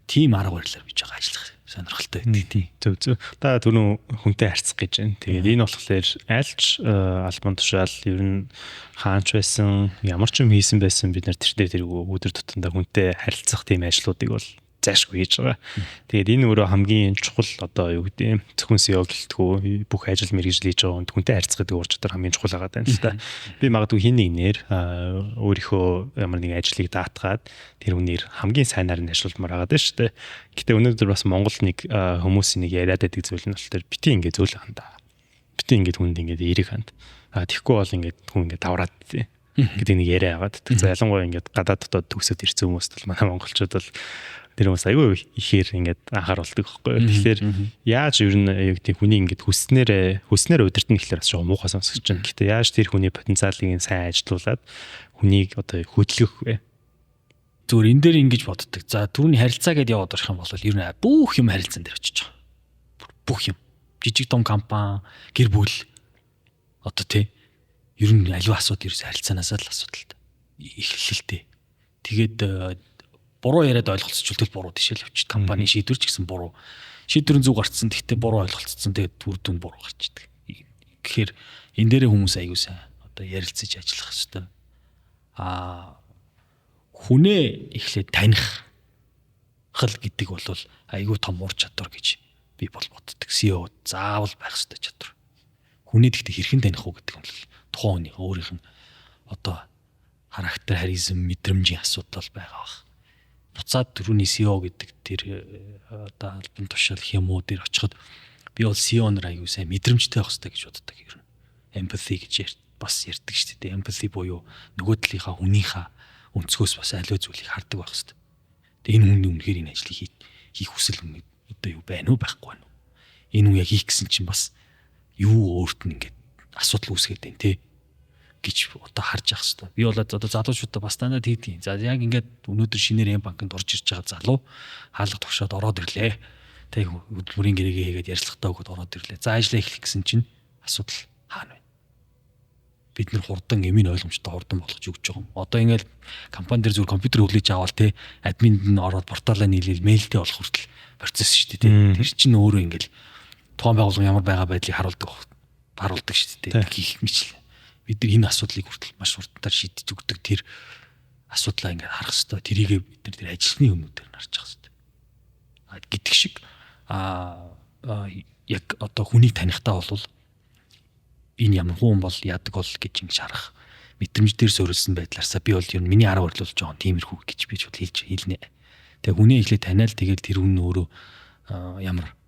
тийм арга барилаар биж байгаа ажиллах сонирхолтой байдаг тийм. Зөв. Та түрүү хүнтэй харьцах гэж байна. Тэгээд энэ болохоор альч албан тушаал ер нь хаанч байсан, ямар ч юм хийсэн байсан бид нар тэрээр өдөр тутамдаа хүнтэй харилцах тийм ажлуудыг бол зайшгүй хийж байгаа. Тэгээд энэ өөрөө хамгийн чухал одоо юу гэдэг юм зөвхөн SEO гэлтгүү бүх ажил мэргэжил хийж байгаа хүнтэй харьцах гэдэг ур чадвар хамгийн чухал байгаа даа л та. Би магадгүй хин нэгнэр өөрийнхөө ямар нэгэн ажлыг даатгаад тэр хүнээр хамгийн сайнаар нь ажилламаар байгаа даа шүү дээ. Гэтэ өнөөдөр бас Монгол нэг хүмүүсийн нэг яриад байдаг зүйл нь болохоор бити ингэ зөөл хандаа. Бити ингэ хүнд ингэ эерэг ханд. Тэгэхгүй бол ингэ хүн ингэ давраад тий гэдэг нэг яриа аваад. За ялангуяа ингэ гадаад дотоод төгсөд ирсэн хүмүүст бол манай монголчууд бол тэр хүмүүс аюу ихээр ингээд анхааруулдаг байхгүй. Тэгэхээр яаж ер нь яг тийм хүний ингээд хүснээр удирдах гэхлээр бас жоохон муухай сонсож байна. Гэхдээ яаж тэр хүний потенциалыг сайн ажилуулад хүнийг одоо хөдөлгөх вэ? Зүгээр энэ дээр ингэж боддог. За түүний харилцаа гэдээ яваад орох юм бол ер нь бүх юм харилцаан дээр очиж байгаа. Бүх юм. Жижиг том компани, гэр бүл одоо тий ер нь аливаа асуудал ерөөс харилцаанаас л асуудалтай. Эхлэлтэй. Тэгээд буруу яриад ойлголцчихвол буруу тишэл явчих. Компани шийдвэр ч гэсэн буруу. Шийдвэр нь зүг гарцсан. Гэхдээ буруу ойлголцсон. Тэгээд үр дүн буруу гарч идэг. Тэгэхээр энэ дээрээ хүмүүс аягүй сайн одоо ярилцаж ажиллах хэрэгтэй. Хүнээ эхлээд таних хэл гэдэг бол аягүй том ур чадвар гэж би бол боддог. SEO заавал байх хэрэгтэй чадвар. Хүнээ гэхдээ хэрхэн таних уу гэдэг юм бол тухайн хүний өөрийнх нь одоо характер, харизм, мэдрэмжийн асуудал байгаа бах. Буцаад түрүүний SEO гэдэг тэр одоо албан тушаал хэмүү дээр очиход би бол SEO-нэр аягүй сайн мэдрэмжтэй байх хэрэгтэй гэж боддог юм. empathy гэж бас ярьдаг шүү дээ. Empathy буюу нөгөө талынхаа хүнийхээ өнцгөөс бас аливаа зүйлийг хардаг байх хэрэгтэй. Тэгээ энэ хүн үнэхээр энэ ажлыг хийх хүсэл одоо юу байна уу байхгүй байна уу? Энэ хүн яг хийх гэсэн чинь бас юу өөрт нь ингээд асуудал үүсгээд байна те гэж одоо харж явах хэрэгтэй. Би бол одоо залуучуудаа бас танаа тэгдэг. За яг ингээд өнөөдөр шинээр банкнд орж ирж байгаа залуу хаалга тогшоод ороод ирлээ. Тэг хөдөлмөрийн гэрээгээ хийгээд ярьцлагатаа өгöd ороод ирлээ. За ажиллаа эхлэх гэсэн чинь асуудал хаана вэ? Бид нэр хурдан эмийн ойлгомжтой хурдан болгож өгч байгаа юм. Одоо ингээл компани дээр зүгээр компьютер хүлээж аваад те админд нь ороод порталаа нийлээл мэйлтэй болох хүртэл процесс шүү дээ. Тэр чинь өөрөө ингээл тухайн байгууллага ямар байгаа байдлыг харуулдаг шүү дээ. Хийх мэтлээ. Бид нар энэ асуудлыг хүртэл маш хурдтаар шийдэж өгдөг тэр асуудлаа ингээд харах хэрэгтэй. Тэрийг бид нар тэр ажлын өмнөдөр харж явах хэрэгтэй. Гэдэг шиг яг одоо хүнийг танихтаа бол энэ ямар хүн бол яадаг бол гэж ингэж харах мэдрэмж дээр суурилсан байдлаарсаа би бол ер нь миний арга барил болж байгаа тиймэрхүү гэж би ч хэлнэ. Тэгээ хүнээ эхлээд таниал тэгэл тэр хүн өөрөө ямар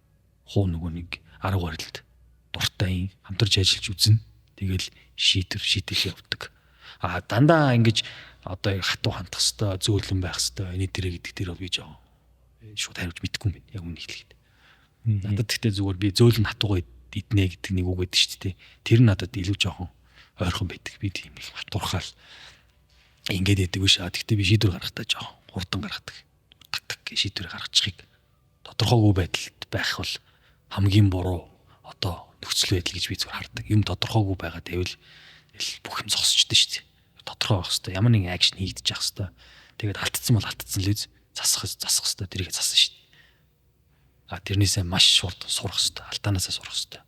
хуу нөгөө нэг арга барилд дуртай хамтарч ажиллаж үзнэ. Тэгэл шийдэл явдаг. Дандаа ингэж одоо хатуу хандах хэвээр зөөлөн байх хэвээр энэ дээрээ гэдэг дээр бол би жоо шууд хариуж мэдэхгүй юм байна. Яг үнийг хэлэхэд. Надад тэгтээ зүгээр би зөөлөн хатуугаа иднэ гэдэг нэг үг байдаг шүү дээ. Тэр надад илүү жоохон ойрхон байдаг. Би тийм их хатуурхаал ингээд яадаг биш. Тэгтээ би шийдвэр гаргахтаа жоохон хурдан гаргадаг. Так гэж шийдвэр гаргачихыг тодорхойгүй байдалд байх бол хамгийн буруу одоо нөхцөл байдал гэж би зүгээр хардаг. Юм тодорхойгүй байгаа гэвэл бүх юм зогсчихдээ шүү дээ. Тодорхой байх хэвээр ямар нэгэн акшн хийгдэж явах хэвээр. Тэгээд алдсан бол алдсан л үз. Засах хэвээр тэрийг зассан шүү дээ. Тэрнээсээ маш шууд сурах хэвээр. Алдаанаасаа сурах хэвээр.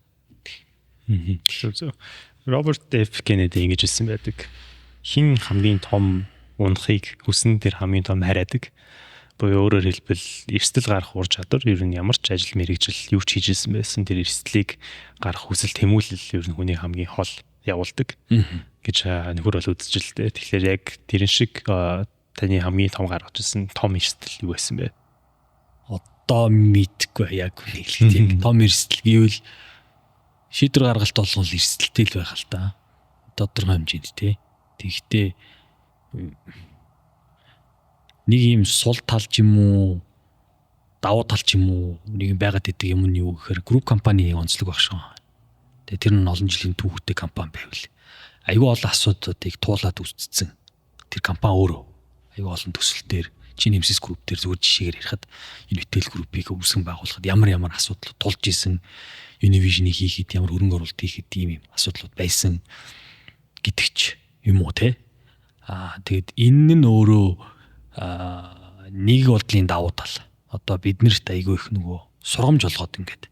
Роберт Ф. Кеннеди ингэж хэлсэн байдаг. Хин хамгийн том унахыг хүснэ тэр хамгийн том хараадаг. Буюу өөрөөр хэлбэл эрсдэл гарах ур чадвар ер нь ямар ч ажил мэргэжил юу ч хийжсэн байсан тэр эрсдлийг гарах хүсэл тэмүүлэл ер нь хүний хамгийн хол явуулдаг гэж нөхөр бол үзчихэлтэй. Тэгэхээр яг тэрэн шиг таны хамгийн том гаргаж ирсэн том эрсдэл юу байсан бэ? Одоо мэдгүй яг хэлэхэд том эрсдэл гэвэл шийдвэр гаргалт болгол эрсдэлтэй л байх л да. Тодорхой хэмжээнд тий. Тэгэхдээ нэг юм сул тал ч юм уу давуу тал ч юм уу нэг байгаад идэг юм нь юу гэхээр групп компани онцлог багшаа. Тэгээ тэр нь олон жилийн түүхтэй компани байвал аюу олон асуудлуудыг туулаад үүсцэн. Тэр компани өөрөө аюу олон төсөл дээр чинь нэмсэс групп дээр зүгээр жишээгээр ярихад Unitel группийг үүсгэн байгуулахад ямар асуудал тулж исэн Univision-ыг хийхэд ямар хөрөнгө оруулалт хийхэд ийм юм асуудлууд байсан гэдэгч юм уу те. Тэгэд энэ нь өөрөө нэг бодлын давуу тал. Одоо биднэрт айгүй их нөгөө сургамж олгоод ингээд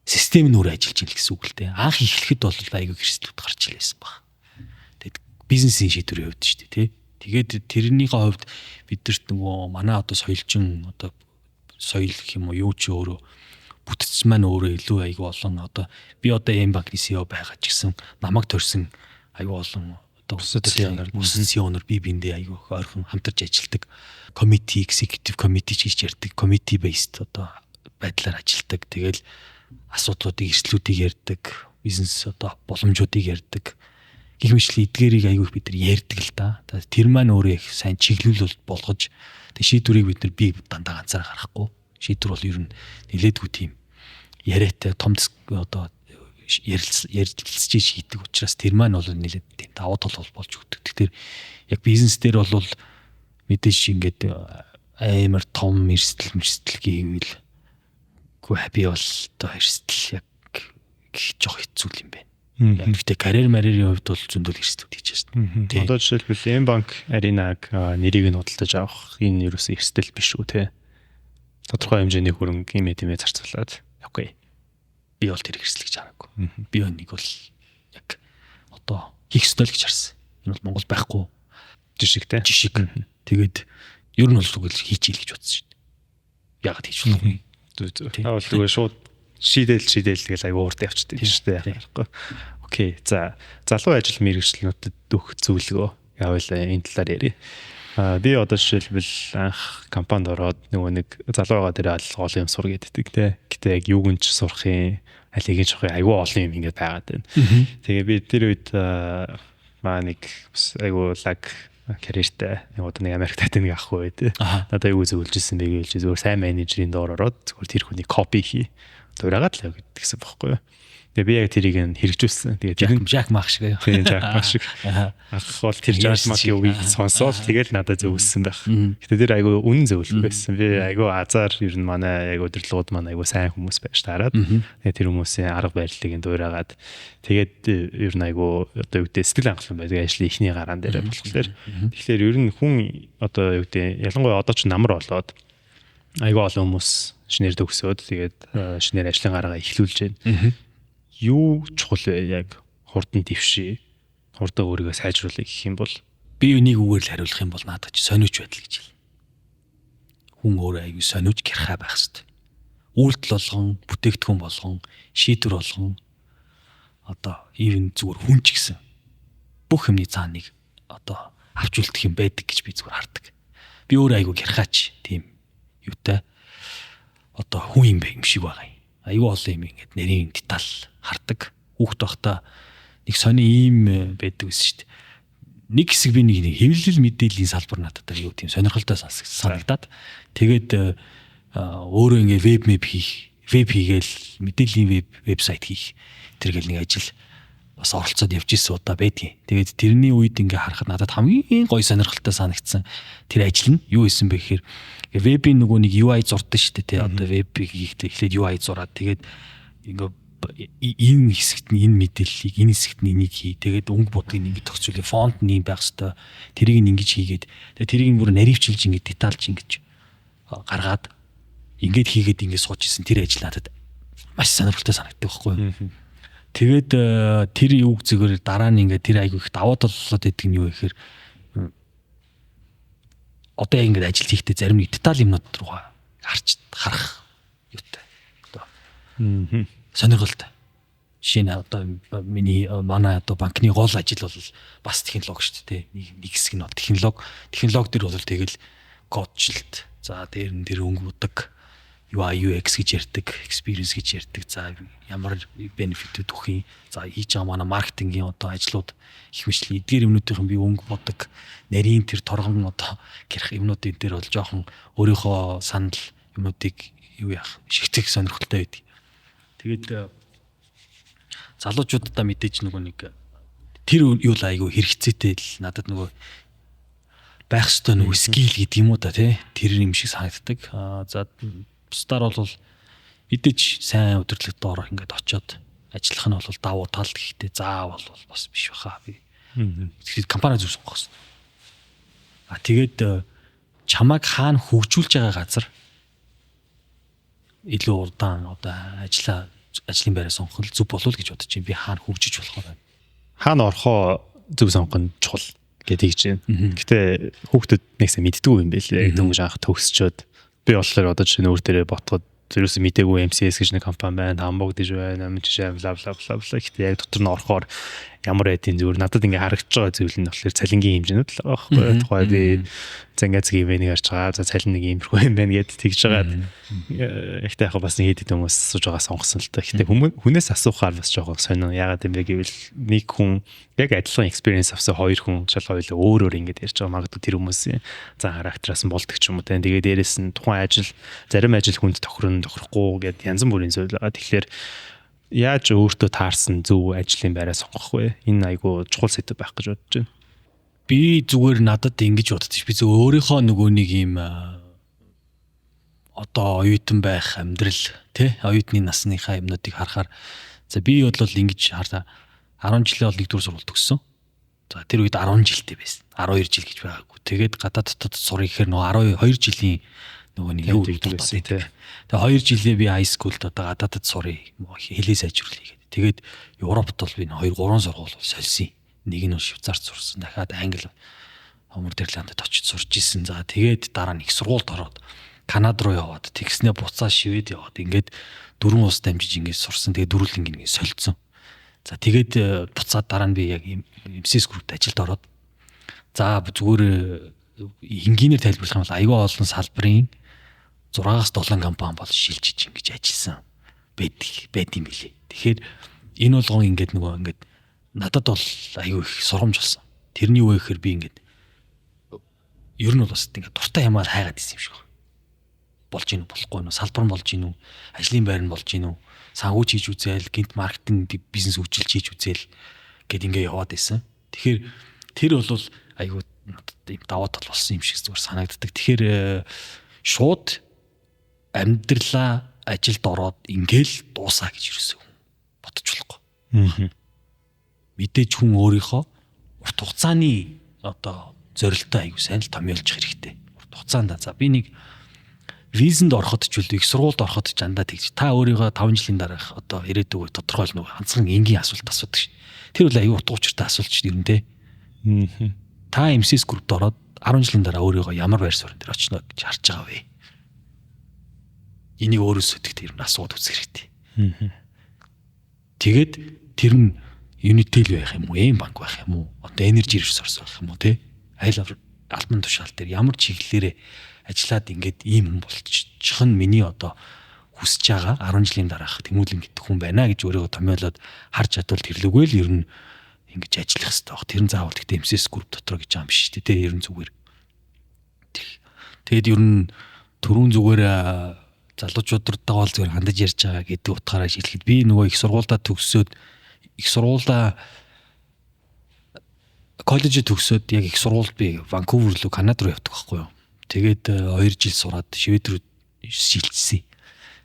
систем нь өөр ажиллаж ийн гэсэн үг л дээ. Анх эхлэхэд бол айгүй хэрэгслүүд гарч илээсэн баг. Тэгэд бизнесийн шийдвэрийн хувьд шүү дээ тий. Тэгээд тэрнийхээ хувьд бидэрт нөгөө манай одоо соёлжин одоо соёл гэх юм уу юу ч өөрөө бүтц маань өөрөө илүү айгүй олон одоо би одоо M банкны CEO байгаа ч гэсэн намайг төрсөн айгүй олон Positioner би биндээ айгүй ойрхон хамтарч ажилладаг committee executive committee гэж ярьдаг committee based одоо байдлаар ажилладаг. Тэгэл асуудлуудыг эрсдлүүдийг ярьдаг, бизнес одоо боломжуудыг ярьдаг. Гэх мэтлээ эдгээрийг айгүй бид нар ярьдаг л да. Тэр маань өөрөө их сайн чиглүүлэлт болгож тэг шийдвэрийг бид нар би дандаа ганцаараа гаргахгүй. Шийдвэр бол ер нь нэлээдгүй тийм яриатай том одоо ярилцж шийдэг учраас тэр маань бол нэлээд тийм давуу тал болж өгдөг. Тэгэхээр яг бизнес дээр бол мэдээж ингээд амар том эрсдэл гэвэл би бол одоо эрсдэл яг гих жоох хэцүү юм байна. Яг гэхдээ карьерийн хувьд бол зөндөл эрсдлүүд хийж байна. Одоо жишээлбэл M банк Аринаг нэрийг нь худалдаж авах энэ ерөөсөө эрсдэл биш үү те. Тодорхой хэмжээний хөрөнгө юм ээ зарцуулаад явахгүй. Би бол тэр хэрэгслэж хараагүй. Би нэг бол яг одоо хийх ёстой л гэж харсан. Энэ бол Монгол байхгүй жишгтэй. Жишг. Тэгээд ер нь бол зүгээр хийчихэл гэж бодсон шүү дээ. Ягаад хийж болохгүй. Та бол зүгээр шууд шийдэл тэгэл аягүй уурд явчихдаг шүү дээ. Окей. За залуу ажил мэргэжлүүдэд дөх зөвлөгөө явал энэ талаар ярив. Би одоо жишээлбэл анх компанид ороод нөгөө нэг залуу байгаа дээр гол юм сур гэдэг те. Гэтэ яг юуг нь ч сурахын алийг нь сурахын айгүй олон юм ингээд байгаад байна. Тэгээ би тэр үед нэг айгүй лаг карьертэй одоо нэг Америк татын нэг ах бай те. Надад айгүй зөвлөжсэн бэ гэж зөвхөн сайн менежерийн доор ороод зөвхөн тэр хүний копи хий. Дуурайгаад л гэсэн бохоггүй юу. Тэгээ би яг тэрийг хэрэгжүүлсэн. Тэгээ Жак Мах шиг аа. Тийм Жак Мах шиг. Ах бол тэр Жак Махын үгийг сонсоод тэгэл надад зөвлөсөн байх. Гэтэ тэр айгүй үнэн зөвлөх байсан. Би айгүй азар ер нь манай яг удирдлагууд маань айгүй сайн хүмүүс байж таарад. Тэгээ тэр хүмүүсийн арга барилыг дуурайгаад тэгээд ер нь айгүй одоо юу гэдэг сэтгэл хангалуун байдаг ажлын ихний гараан дээр болохоор тэгэхээр ер нь хүн одоо юу гэдэг ялангуяа одоо ч намар болоод айгүй олон хүмүүс шинээр төгсөөд тэгээд шинээр ажлын гараагаа эхлүүлж байна. Юу чухал вэ яг хурдан дэвшээ хурдан өөрийгөө сайжруулах гэх юм бол би үнийг үгээр л хариулах юм бол надад ч сониуч байдал гэж хэлнэ. Хүн өөрөө аюу сониуч гэрхай байх хэрэгтэй. Үйлдэл болгон, бүтээгдэхүүн болгон, шийдвэр болгон одоо even зүгээр хүн ч гэсэн бүх юмны цааныг одоо авч үлдэх юм байдаг гэж би зүгээр хардаг. Би өөрөө аюу гэрхайч тийм юутай одоо хүн юм бэ юм шиг байгаа юм. Аюу олон юм ингээд нэрийн деталь хардаг. Хүүхд байхдаа нэг сони ийм байдаг гэсэн шүү дээ. Нэг хэсэг би нэг хэвлэл мэдээллийн салбар надад аюу тийм сонирхолтой санагдаад тэгээд өөрөө ингээд веб хийгээл мэдээллийн вебсайт хийх тэргээл нэг ажил бас оролцоод явж ирсэн удаа байдгийн. Тэгээд тэрний үед ингээ харахад надад хамгийн гоё сонирхолтой санагдсан тэр ажил нь юу исэн бэ гэхээр вебийн нөгөө нэг UI зурдаг шүү дээ тий. Одоо вебийг хийхдээ эхлээд UI зураад тэгээд ингээ энэ хэсэгт нь энэ мэдээллийг энэ хэсэгт нь энийг хий. Тэгээд өнгө бодгийг ингээ төгсүүлээ. Фонт нь юм байх хэвээр. Тэрийг ингэж хийгээд тэгээд тэрийг бүр наривчилж ингээ детальж ингэж гаргаад ингээд хийгээд ингээ сууж исэн тэр ажил надад маш сонирхолтой санагддаг байхгүй юу. Тэгээд тэр юуг зүгээр дараа нь ингээ тэр айгүй их даваа толлоод идэг нь юу гэхээр одоо ингээд ажил хийхдээ зарим нэг деталь юмнууд руугаа харах юутай. Одоо сонирхолтой. Жишээ нь одоо манай одоо банкны гол ажил бол бас технологи шүү дээ. Нэг хэсэг нь технологи дээр бол тэгэл кодчлалт. За дээр нь тэр өнгө будаг UI UX гэж ярьдаг, experience гэж ярьдаг. За ямар benefit өгөх юм. За хийж байгаа манай маркетингийн одоо ажлууд их мэтлээ. Эдгээр юмнуудын би өнгө бодог, нарийн тэр торгон одоо гэрх юмнуудын дээр бол жоохон өөрийнхөө санал юмнуудыг юу яах шигтгэх сонирхолтой байдаг. Тэгээд залуучуудаа мэдээж нөгөө нэг тэр юу л айгүй хэрэгцээтэй л надад нөгөө байх ёстой нөгөө скил гэдэг юм уу та тий. Тэр юм шиг санагддаг. За бусдаар бол мэдээж сайн удирдлагад орох ингээд очиод ажиллах нь бол давуу тал гэхдээ заавал бол бас биш баха би. Тэгэхээр компани зүг сонгох хэрэгтэй. Тэгээд чамайг хаана хөгжүүлж байгаа газар илүү урдаан одоо ажлын байраа сонгох зүг болов гэж бодож байна. Би хаана хөгжиж болохоор байна. Хаана орохоо зүг сонгох нь чухал гэдэг чинь. Гэтэ хүүхдүүд нэгсээ мэддэггүй юм байл. Яг дөнгөж анх төгсчөөд би болохоор одоо чинь өөр дээрээ ботгоод зэрүүс мэдээгүй MCS гэж нэг компани байна, Хамбург гэж байна, амжишаа бла бла бла бла гэхдээ яг дотор нь орохоор ямар байдیں۔ Зүгээр надад ингээ харагдаж байгаа зүйл нь болохоор цалингийн хэмжээнүүд л байгаа байхгүй. Тухай би зангацгийн ивэнийг харж байгаа. За цалин нэг иймэрхүү юм байна гэд тэгж байгаа. Ихтэй яг бас нэг хэд хүмүүс асууж байгаа сонгосон л та. Гэхдээ хүнээс асуухаар бас жоохон сонин. Ягаад юм бэ гэвэл нэг хүн яг адилхан experience авсан хоёр хүн шал хоёулаа өөр ингээд ярьж байгаа. Магадгүй тэр хүмүүсийн зан характераас нь болдог ч юм уу те. Тэгээд дээрэс нь тухайн ажил зарим ажил хүнд тохирно тохирохгүй гэд янз бүрийн зүйл байгаа. Тэгэхээр яаж өөртөө таарсан зөв ажлын байраа сонгох вэ? Энэ айгүй чухал сэдв байх гэж бодож байна. Би зүгээр надад ингэж боддож би зөв өөрийнхөө нөгөө нэг юм одоо оюутан байх амьдрал тий оюутны насныхаа юмнуудыг харахаар за би бол ингэж харлаа 10 жилээ бол нэгдүгээр сургууль төгссөн. За тэр үед 10 жилтэй байсан. 12 жил гэж байгаагүй. Тэгээд гадаад дотоод сурах гэхээр нөгөө 12 жилийн нөгөө нэг юу гэдэг байсан тий. Тэгээ 2 жилээ би high schoolд одоо гадаадд сурыг хэлээ сайжруулъя гэдэг. Тэгээд Европт бол би 2 3 сургууль бол сольсон. Нэг нь Швейцарт сурсан. Дахиад Англи Нидерландд очиж сурч исэн. За тэгээд дараа нь их сургуульд ороод Канада руу яваад тэгснээ буцаа Швед яваад ингээд 4 ус дамжиж ингээд сурсан. Тэгээд дөрвөл ингээд солилцсон. За тэгээд буцаад дараа нь би яг MCS групт ажилд ороод за зүгээр энгийнээр тайлбарлах юм бол аюул олон салбарын 6-7 компани бол шилжиж ингэж ажилласан байд юм билий. Тэгэхээр энэ болгон ингээд надад бол аюу их сурамж болсон. Тэрний юу вэ гэхээр би ингээд ер нь бол бас ингээд дуртай юмар хайгаад исэн юм шиг байна. Болж гин үү болохгүй юу? Салбар нь болж гин үү? Ажлын байр нь болж гин үү? Санхүүж хийж үзээл, гинт маркетинг бизнес хөгжүүлж хийж үзээл гэд ингээ яваад байсан. Тэгэхээр тэр бол айгүй ийм даваа тал болсон юм шиг зүгээр санагддаг. Тэгэхээр шууд амьдралаа ажилд ороод ингээл дуусаа гэж юусэн бодож болохгүй. Мэдээж хүн өөрийнхөө урт хугацааны одоо зорилтоо айгүй сайн л томьёолж хэрэгтэй. Урт хугацаанд за би нэг визэнд ороход ч үлээ их сургуульд ороход ч андаа тэгж та өөрийгөө 5 жилийн дараах одоо ирээдүг тодорхойлно ганцхан энгийн асуулт асуудаг ш. Тэр үл аюу утга учиртай асуулт ч юм дээ. Та MCS группт ороод 10 жилийн дараа өөрийгөө ямар байр суурин дээр очно гэж харж байгаа вэ? Энийг өөрөөсөө тэр нь асууд үзэх хэрэгтэй. Тэгээд тэр нь Unitel байх юм уу, M банк байх юм уу, одоо Energy Resource байх юм уу те? Айл албан тушаал дээр ямар чиглэлээр ажиллаад ингээд ийм хүн болчих нь миний одоо хүсэж байгаа 10 жилийн дараах тэмүүлэн гэдэг хүн байна гэж өөрийгөө томьёолоод харж чадвал тэрлэггүй л ер нь ингэж ажиллах хэрэгтэй баг. Тэр нь заавал гэхдээ MCS group дотор гэж байгаа юм биш үү те? Ер нь зүгээр. Тэгэд ер нь түрүүн зүгээр залуучуудтайгаа бол зүгээр хандаж ярьж байгаа гэдэг утгаараа шилжихэд би нөгөө их сургуульдаа төгсөөд их сургуулаа коллежид төгсөөд яг их сургуульд би Ванкувер руу Канада руу явдаг байхгүй юу. Тэгээд 2 жил сураад Швед рүү шилжсэн.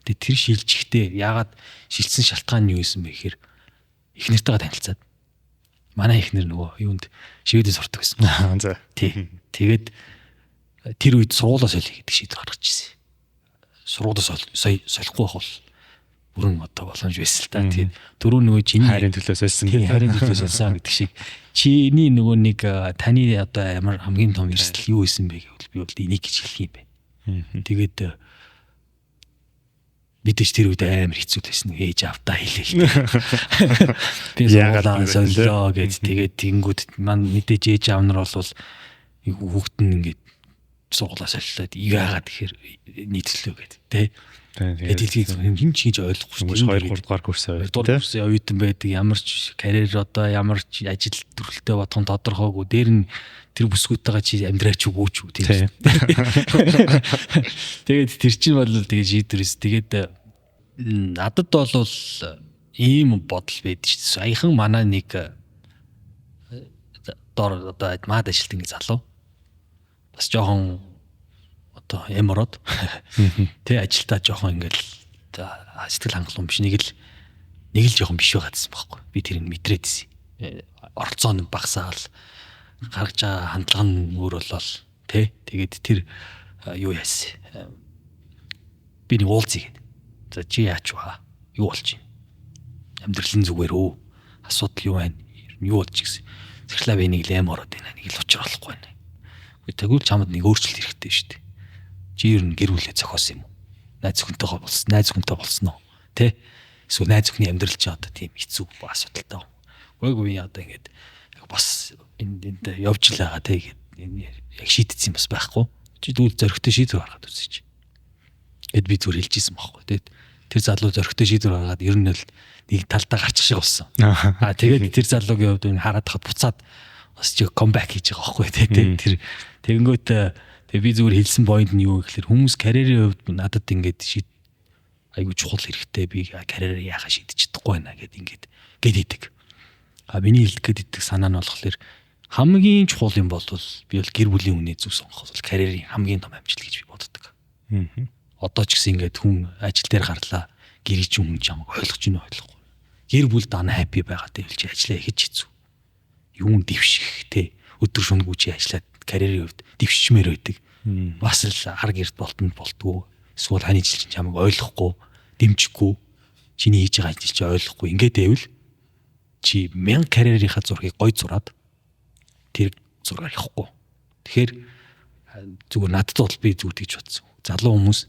Тэгээд тэр шилжихдээ яагаад шилжсэн шалтгаан нь юу юм бэ гэхээр эхнэртэйгээ танилцаад манай эхнэр нөгөө юунд Шведэд сурдаг байсан. За. Тий. Тэгээд тэр үед сургуулаа солих гэдэг шийдвэр гаргаж ирсэн. Сургуулаа солихгүй байх бол бүрэн одоо боломж байсан л та. Тэгээд дөрөв нөгөө чиний хайрын төлөө сольсон. Хайрын төлөө сольсон гэдэг шиг чиний нөгөө нэг таны одоо ямар хамгийн том эрсдэл юу байсан бэ гэвэл би бол энийг гэж хэлэх юм бэ. Тэгээд мэдээж тэр үед амар хэцүү байсан. Ээж автаа хэлээ. Би яагаад солилоо гэж тэгээд тэнгүүд маань мэдээж ээж аав нар бол хүүхэд нь ингээд сургуулаа солилоод яагаад тэгэхээр нийтлээ гэдэг тий. Тэгээд хин ч хийж ойлгохгүй шүү. 2 3 дугаар курсээ 2 дугаар курсын оюутан байдаг. Ямар ч карьер одоо ямар ч ажил төрөлтэй бодхон тодорхойгүй. Дээр нь тэр бүсгүйтэйгээ чи амьдраач үгүй ч үү тийм. Тэгээд тэр чинь бол тэгээд шийдвэрс. Тэгээд надад бол ийм бодол байдаг шүү. Саяхан манай нэг дор одоо маад ажилтан гэж залуу. Бас жоохон одоо эмороод тэ ажилдаа жоохон ингээл сэтгэл хангалуун биш нэг л жоохон биш байгаа гэсэн байхгүй. Би тэрийг мэдрээдсэн. Оролцоо нь багасаал гаргаж байгаа хандлага нь өөр болол тэ тэгээд тэр юу яасан. Би нэг уулзъя гэдэг. За чи яач вэ? Юу болж байна? Амьдралын зүгээр өө. Асуудал юу байна? Юу болж гисэн. Захлаа би нэг л эмороод байна. Нэг л учрах болохгүй байна. Тэгвэл чамд нэг өөрчлөлт хэрэгтэй шүү дээ. Чи ер нь гэр бүлээ зохиосон юм уу? Найз хүнтэй болсон уу? Тэ? Эсвэл найз охины амьдрал чи одоо тийм хэцүү асуудалтай байна. Гойгүй одоо ингээд бас энд явж л байгаа тэ яг шийдсэн юм бас байхгүй. Чи тэгвэл зөрөгтэй шийдвэр гаргаад үзье. Гэт би зүгээр хэлжсэн байхгүй. Тэгээд тэр залуу зөрөгтэй шийдвэр гаргаад ер нь л нэг талдаа гарчих шиг болсон. Тэгээд тэр залуугийн хувьд хараад хад буцаад бас чи камбэк хийж байгаа байхгүй тэ. Тэр тэгэнгүүт би зүгээр хэлсэн point нь юу гэхээр хүмүүс карьерийн хувьд надад ингээд айгуу чухал хэрэгтэй би карьераа яахаа шийдэж чадахгүй байна гэд ингээд идэг. Миний хэлэх гээд санаа нь болохоор хамгийн чухал юм бол би бол гэр бүлийн үнэ зүг сонгох бол карьерийн хамгийн том амжилт гэж би боддог. Одоо ч гэсэн ингээд хүн ажил дээр гарлаа гэрийн чинь хүн чамайг ойлгож ийн ойлгохгүй. Гэр бүл дана happy байгаа гэвэл чи ажиллаа хийж хэцүү. Юун дэвших те өдөр шөнөгүй чи ажиллаад карьерийн хувьд дэвшмээр байдаг. Бас л хар гэрт болтонд болтгоо. Эсвэл хань жил чинь чамайг ойлгохгүй, дэмжихгүй, чиний хийж байгаа ажил чи ойлгохгүй. Ингээд байвал чи 1000 карьерийнхаа зургийг гой зураад тэр зургаар явахгүй. Тэгэхээр зүгээр надад бол би зүгээр тэгж бодсон. Залуу хүмүүс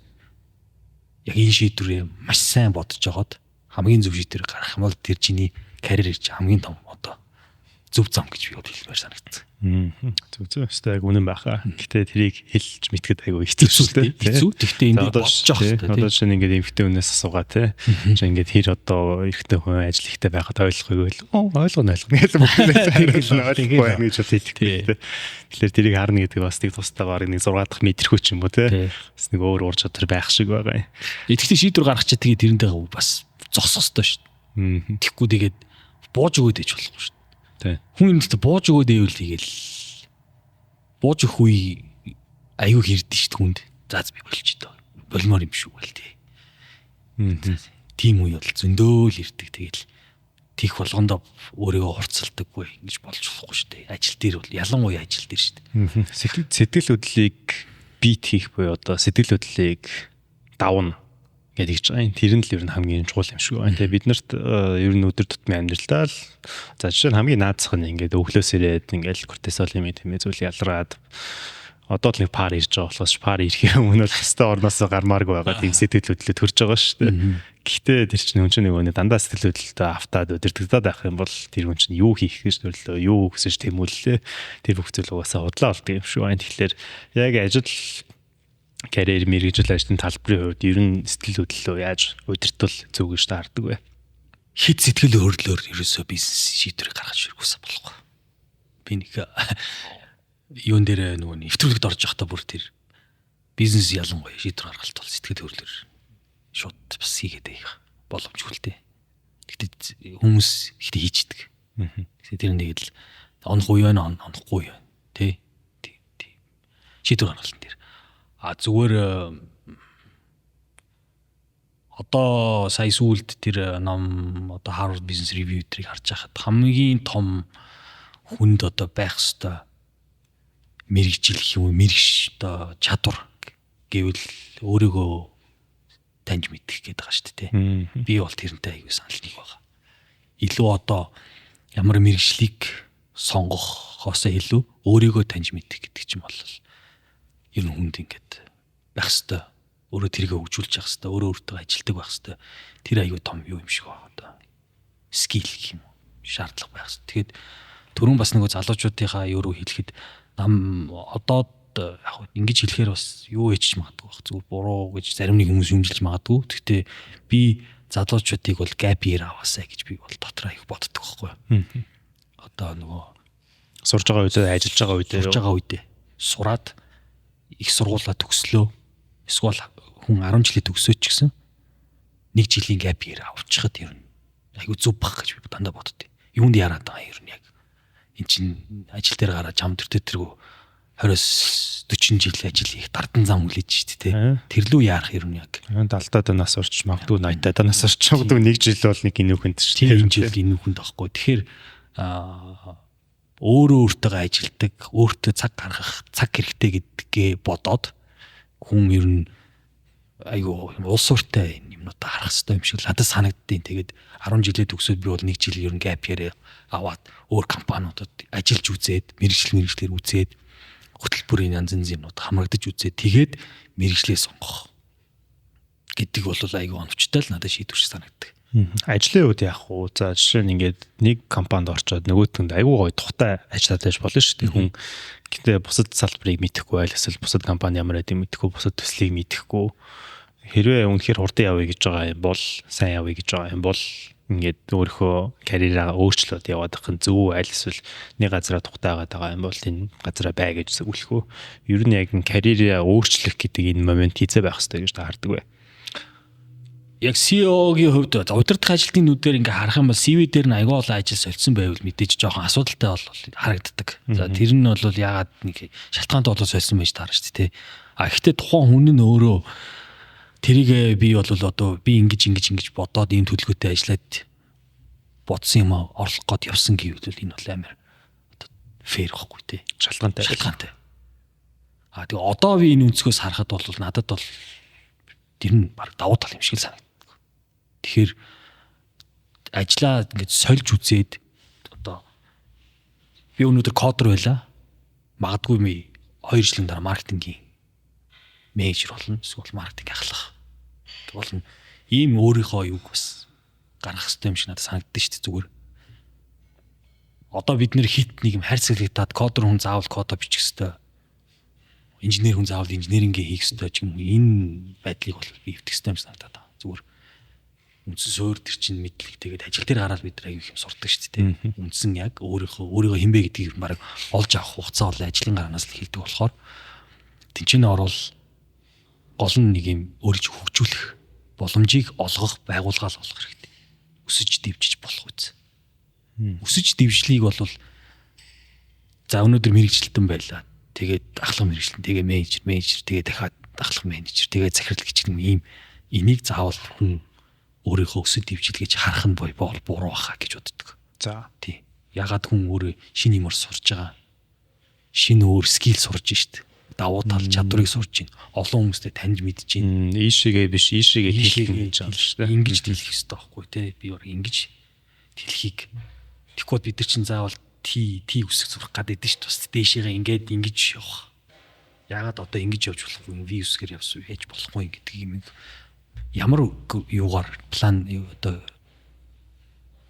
яг энэ шийдвэрээ маш сайн бодож жагаад хамгийн зөв шийдвэр гаргах юм бол тэр чиний карьер хийж хамгийн том одоо зөв зам гэж би хэлмээр санагдсан. Зөв өстэй яг үнэн байхаа. Гэтэ тэрийг хэлж мэдгэд айгүй хэцүү шүү дээ. Хэцүү. Тэгтээ энд бодож авах хэрэгтэй. Одоо чинь ингээд эмэгтэй хүнээс асуугаа те. Чи ингээд хэр одоо эрэгтэй хүн ажил ихтэй байхад ойлгохыг л ойлгоно гэж ойлгохгүй гэж хэлдэг. Тэгэхээр тэрийг харна гэдэг бас нэг тустай баг нэг 6 дахь метрхүү ч юм уу те. Бас нэг өөр ур чадвар байх шиг байгаа юм. Тэгэхдээ шийдвэр гаргачих тэгээд тэрэндээ бас зогсох хэрэгтэй шүү дээ. Тэгэхгүй тэгээд бууж өгөөд ээж болохгүй шүү дээ. Хүн юмд бууж өгөөд ивэл тэгэл бууж өгөх үе аюу хэрдэж шүү дээ хүнд. Заа би болчих доо. Болмоор юм шүү гэл тий. Тийм үе бол зөндөө л ирдэг. Тэгэл тийх болгондоо өөрийгөө хурцлдаггүй ингэж болж болохгүй шүү дээ. Ажил дээр бол ялангуяа ажил дээр шүү дээ. Сэтгэл хөдлөлийг бит хийх буюу одоо сэтгэл хөдлөлийг давна гэдэг ч байгаа юм. Тэр нь л ер нь хамгийн чухал юм шиг байна. Тэгээ бид нарт ер нь өдөр тутмын амьдралдаа л за жишээ нь хамгийн наацх нь ингээд өглөөс ирээд ингээд кортизол юм тийм зүйл ялраад одоо л нэг пар ирж байгаа болохоос пар ирэхээр өмнө л өстой орноосоо гармааргүй байгаа тийм сэтгэл хөдлөлөд төрж байгаа шүү дээ. Гэхдээ тэр чинь хүн чинь нэг дандаа сэтгэл хөдлөлтөд автаад өдөртөгдөд байх юм бол тэр хүн чинь юу хийх гэж төрлөө, юу хүсэж тэмүүллээ. Тэр бүх зүйл угаасаа удлаа болдог юм шиг байна. Тэгэхээр яг ажил карьер мэргэжил ажлын талбарын хувьд ер нь сэтгэл хөдлөлөө яаж удирдвал зөв гэж таардаг вэ? Хит сэтгэл хөдлөлөөр ерөөсөө бизнес шийдвэр гаргаж өргөсөн болохгүй. Би нэг юун дээр нөгөө нэвтрүүлэгт орж явахдаа бүр тэр бизнес ялангуяа шийдвэр гаргалт бол сэтгэл хөдлөлөөр шууд бас хийгээд байх боломжгүй л дээ. Гэхдээ хүмүүс ихтэй хийждэг. Тэгэхээр тэр нэг л онохгүй байна, онохгүй байна. Тэ. Шийдвэр гаргалтын дээр. Зүгээр одоо сая сүүлд тэр ном одоо Harvard Business Review тэрийг харж байхад хамгийн том хүнд одоо байх ёстой мэрэгжил юм уу мэрэгч одоо чадвар гэвэл өөрийгөө таньж мэдэх гээд байгаа шүү дээ. Би бол тэрнтэй аягүй санал нэг байгаа. Илүү одоо ямар мэрэгчлийг сонгохоосоо илүү өөрийгөө таньж мэдэх гэдэг ч юм бол ер нь хүнд ингээд байх ёстой. Өөрөө тэрийгэ хөгжүүлж явах хэрэгтэй, өөрөө өөртөө ажилтдаг байх хэрэгтэй. Тэр аюу том юу юм шиг байна одоо. Скил гэх юм уу? Шаардлага байх хэрэгтэй. Тэгэхэд түрүүн бас нөгөө залуучуудынхаа юу руу хэлэхэд нам одоо яг ингэж хэлэхээр бас юу ээжж магадгүй байх. Зүгээр буруу гэж зарим нэг хүмүүс юмжилж магадгүй. Гэхдээ би залуучуудыг бол gap year аваасаа гэж би бол дотроо их боддог байхгүй юу? Одоо нөгөө сурж байгаа үедээ ажиллаж байгаа үедээ сураад их сургуулаа төгслөө. Эсвэл хүн 10 жилийн төгсөөч гэсэн 1 жилийн gap year авчихад ер нь айгу зүв баг гэж би дандаа боддیں۔ Юунд яраад байгаа ер нь яг эн чин ажил дээр гараад чам төртөргөө 20-с 40 жил ажил хийх дардан зам хүлээж шүү дээ. Тэр лүү яарах ер нь яг 70-аад нас орч магадгүй 80-аад нас орч магадгүй 1 жил бол нэг гинүүхэнд шүү дээ. 1 жил гинүүхэнд байхгүй. Тэгэхээр өөрөө өөртөө ажилдаг, өөртөө цаг гаргах, цаг хэрэгтэй гэдгээ бодоод хүн ер нь айгу улс уртай юмнуудаа харах хэрэгтэй юм шиг надад санагддیں۔ Тэгээд 10 жилээ төгсөөд би бол 1 жил ер нь gap year аваад өөр компаниудад ажиллаж үзээд, мэргэжлэр үзээд, хөтөлбөрийн янз янз юмнууд хамрагдаж үзээд тэгээд мэргэжлээ сонгох гэдэг бол айгу оновчтой л надад шийдвэрч санагддаг. Ажлын үед яах вэ? За жишээ нь ингээд нэг компанид орчоод нөгөөтөнд айгүй гоё тухтай ажиллаад байж болно шүү дээ. Хүн гэтээ бусад салбарыг мэдэхгүй айл эсвэл бусад компани ямар байдгийг мэдэхгүй, бусад төслийг мэдэхгүй. Хэрвээ үнэхээр хурдан явъя гэж байгаа юм бол, сайн явъя гэж байгаа юм бол ингээд өөрийнхөө карьераа өөрчлөөд яваад их зөв айл эсвэл нэг газараа тухтай байгаа юм бол энэ газараа бай гэж зөвлөхөө. Ер нь яг карьераа өөрчлөх гэдэг энэ момент хийцээ байх хэрэгтэй гэж таардаг бай. Яг CEO-гийн хувьд удирдах ажилтны нүдээр ингээ харах юм бол CV дээр нь аягүй олон ажил солисон байвал мэдээж жоохон асуудалтай бол харагддаг. За тэр нь бол ягаад нэг шалтгаантай болоод солисон байж таарна шүү дээ. Гэхдээ тухайн хүн нь өөрөө тэрийг би бол одоо би ингэж бодоод ийм төлөвлөгөөтэй ажиллаад бодсон юм орлох гээд явсан гэвэл энэ бол амар одоо фэр байхгүй тий. Шалтгаантай. Тэгээ одоо би энэ өнцгөөс харахад бол надад бол тэр нь баг давуу тал юм шиг л санагдав. Тэгэхээр ажлаа ингэж сольж үзээд одоо би өнөөдөр кодер байлаа. Магадгүй би 2 жилийн дараа маркетингийн менежер болно. Эсвэл маркетинг ахлах болно. Ийм өөрийнхөө юг бас гаргах хэрэгтэй юм шиг надад санагддаг шүү дээ зүгээр. Одоо бид нэр хит нэг юм хайрцагтаад кодер хүн заавал кодо бичих хэвээр. Инженер хүн заавал инженерингээ хийх хэвээр ч юм уу энэ байдлыг бол би өвдөх хэвээр юм санагдаад байна. Зүгээр үндсэн суур төр чинь мэдлэг тэгээд ажил дээр гараад бид аяг их юм сурдаг шүү дээ. Үндсэн яг өөрийгөө хинбэ гэдгийг баг олж авах хугацаа бол ажлын гаранаас л хийдэг болохоор тэнцэнэ орвол гол нь нэг юм өөрийгөө хөгжүүлэх боломжийг олгох байгуулгаал олох хэрэгтэй. Өсөж дэвжиж болох үз. Өсөж дэвжлийг бол за өнөөдөр мэрэгчлэлтэн байлаа. Тэгээд ахлах мэрэгчлэн, тэгээд менежер, тэгээд дахиад ахлах менежер, тэгээд захирал гэх юм ийм энийг заавал хүн өөрийнхөө өсөж дэвжил гэж харах нь буруу баха гэж боддог. За тий. Ягаад хүн өөрөө шинэ юмор сурж байгаа. Шинэ өөр скил сурж шít. Давуу тал чадварыг сурж байна. Олон хүмүүстэй таньж мэдж байна. Ийшээгээ биш, ийшээгээ хэлэх гэж байгаа шүү дээ. Ингэж хэлэх хэрэгтэй байхгүй тий. Би өөр ингэж хэлхийг тэгэхгүй бид нар чинь заавал ти үсэг сурах гэдэг дээ шүү дээ. Дээшээгээ ингэж явах. Ягаад одоо ингэж явж болохгүй, ви үсгээр явсан байж болохгүй гэдэг юм. Ямар юугаар план одоо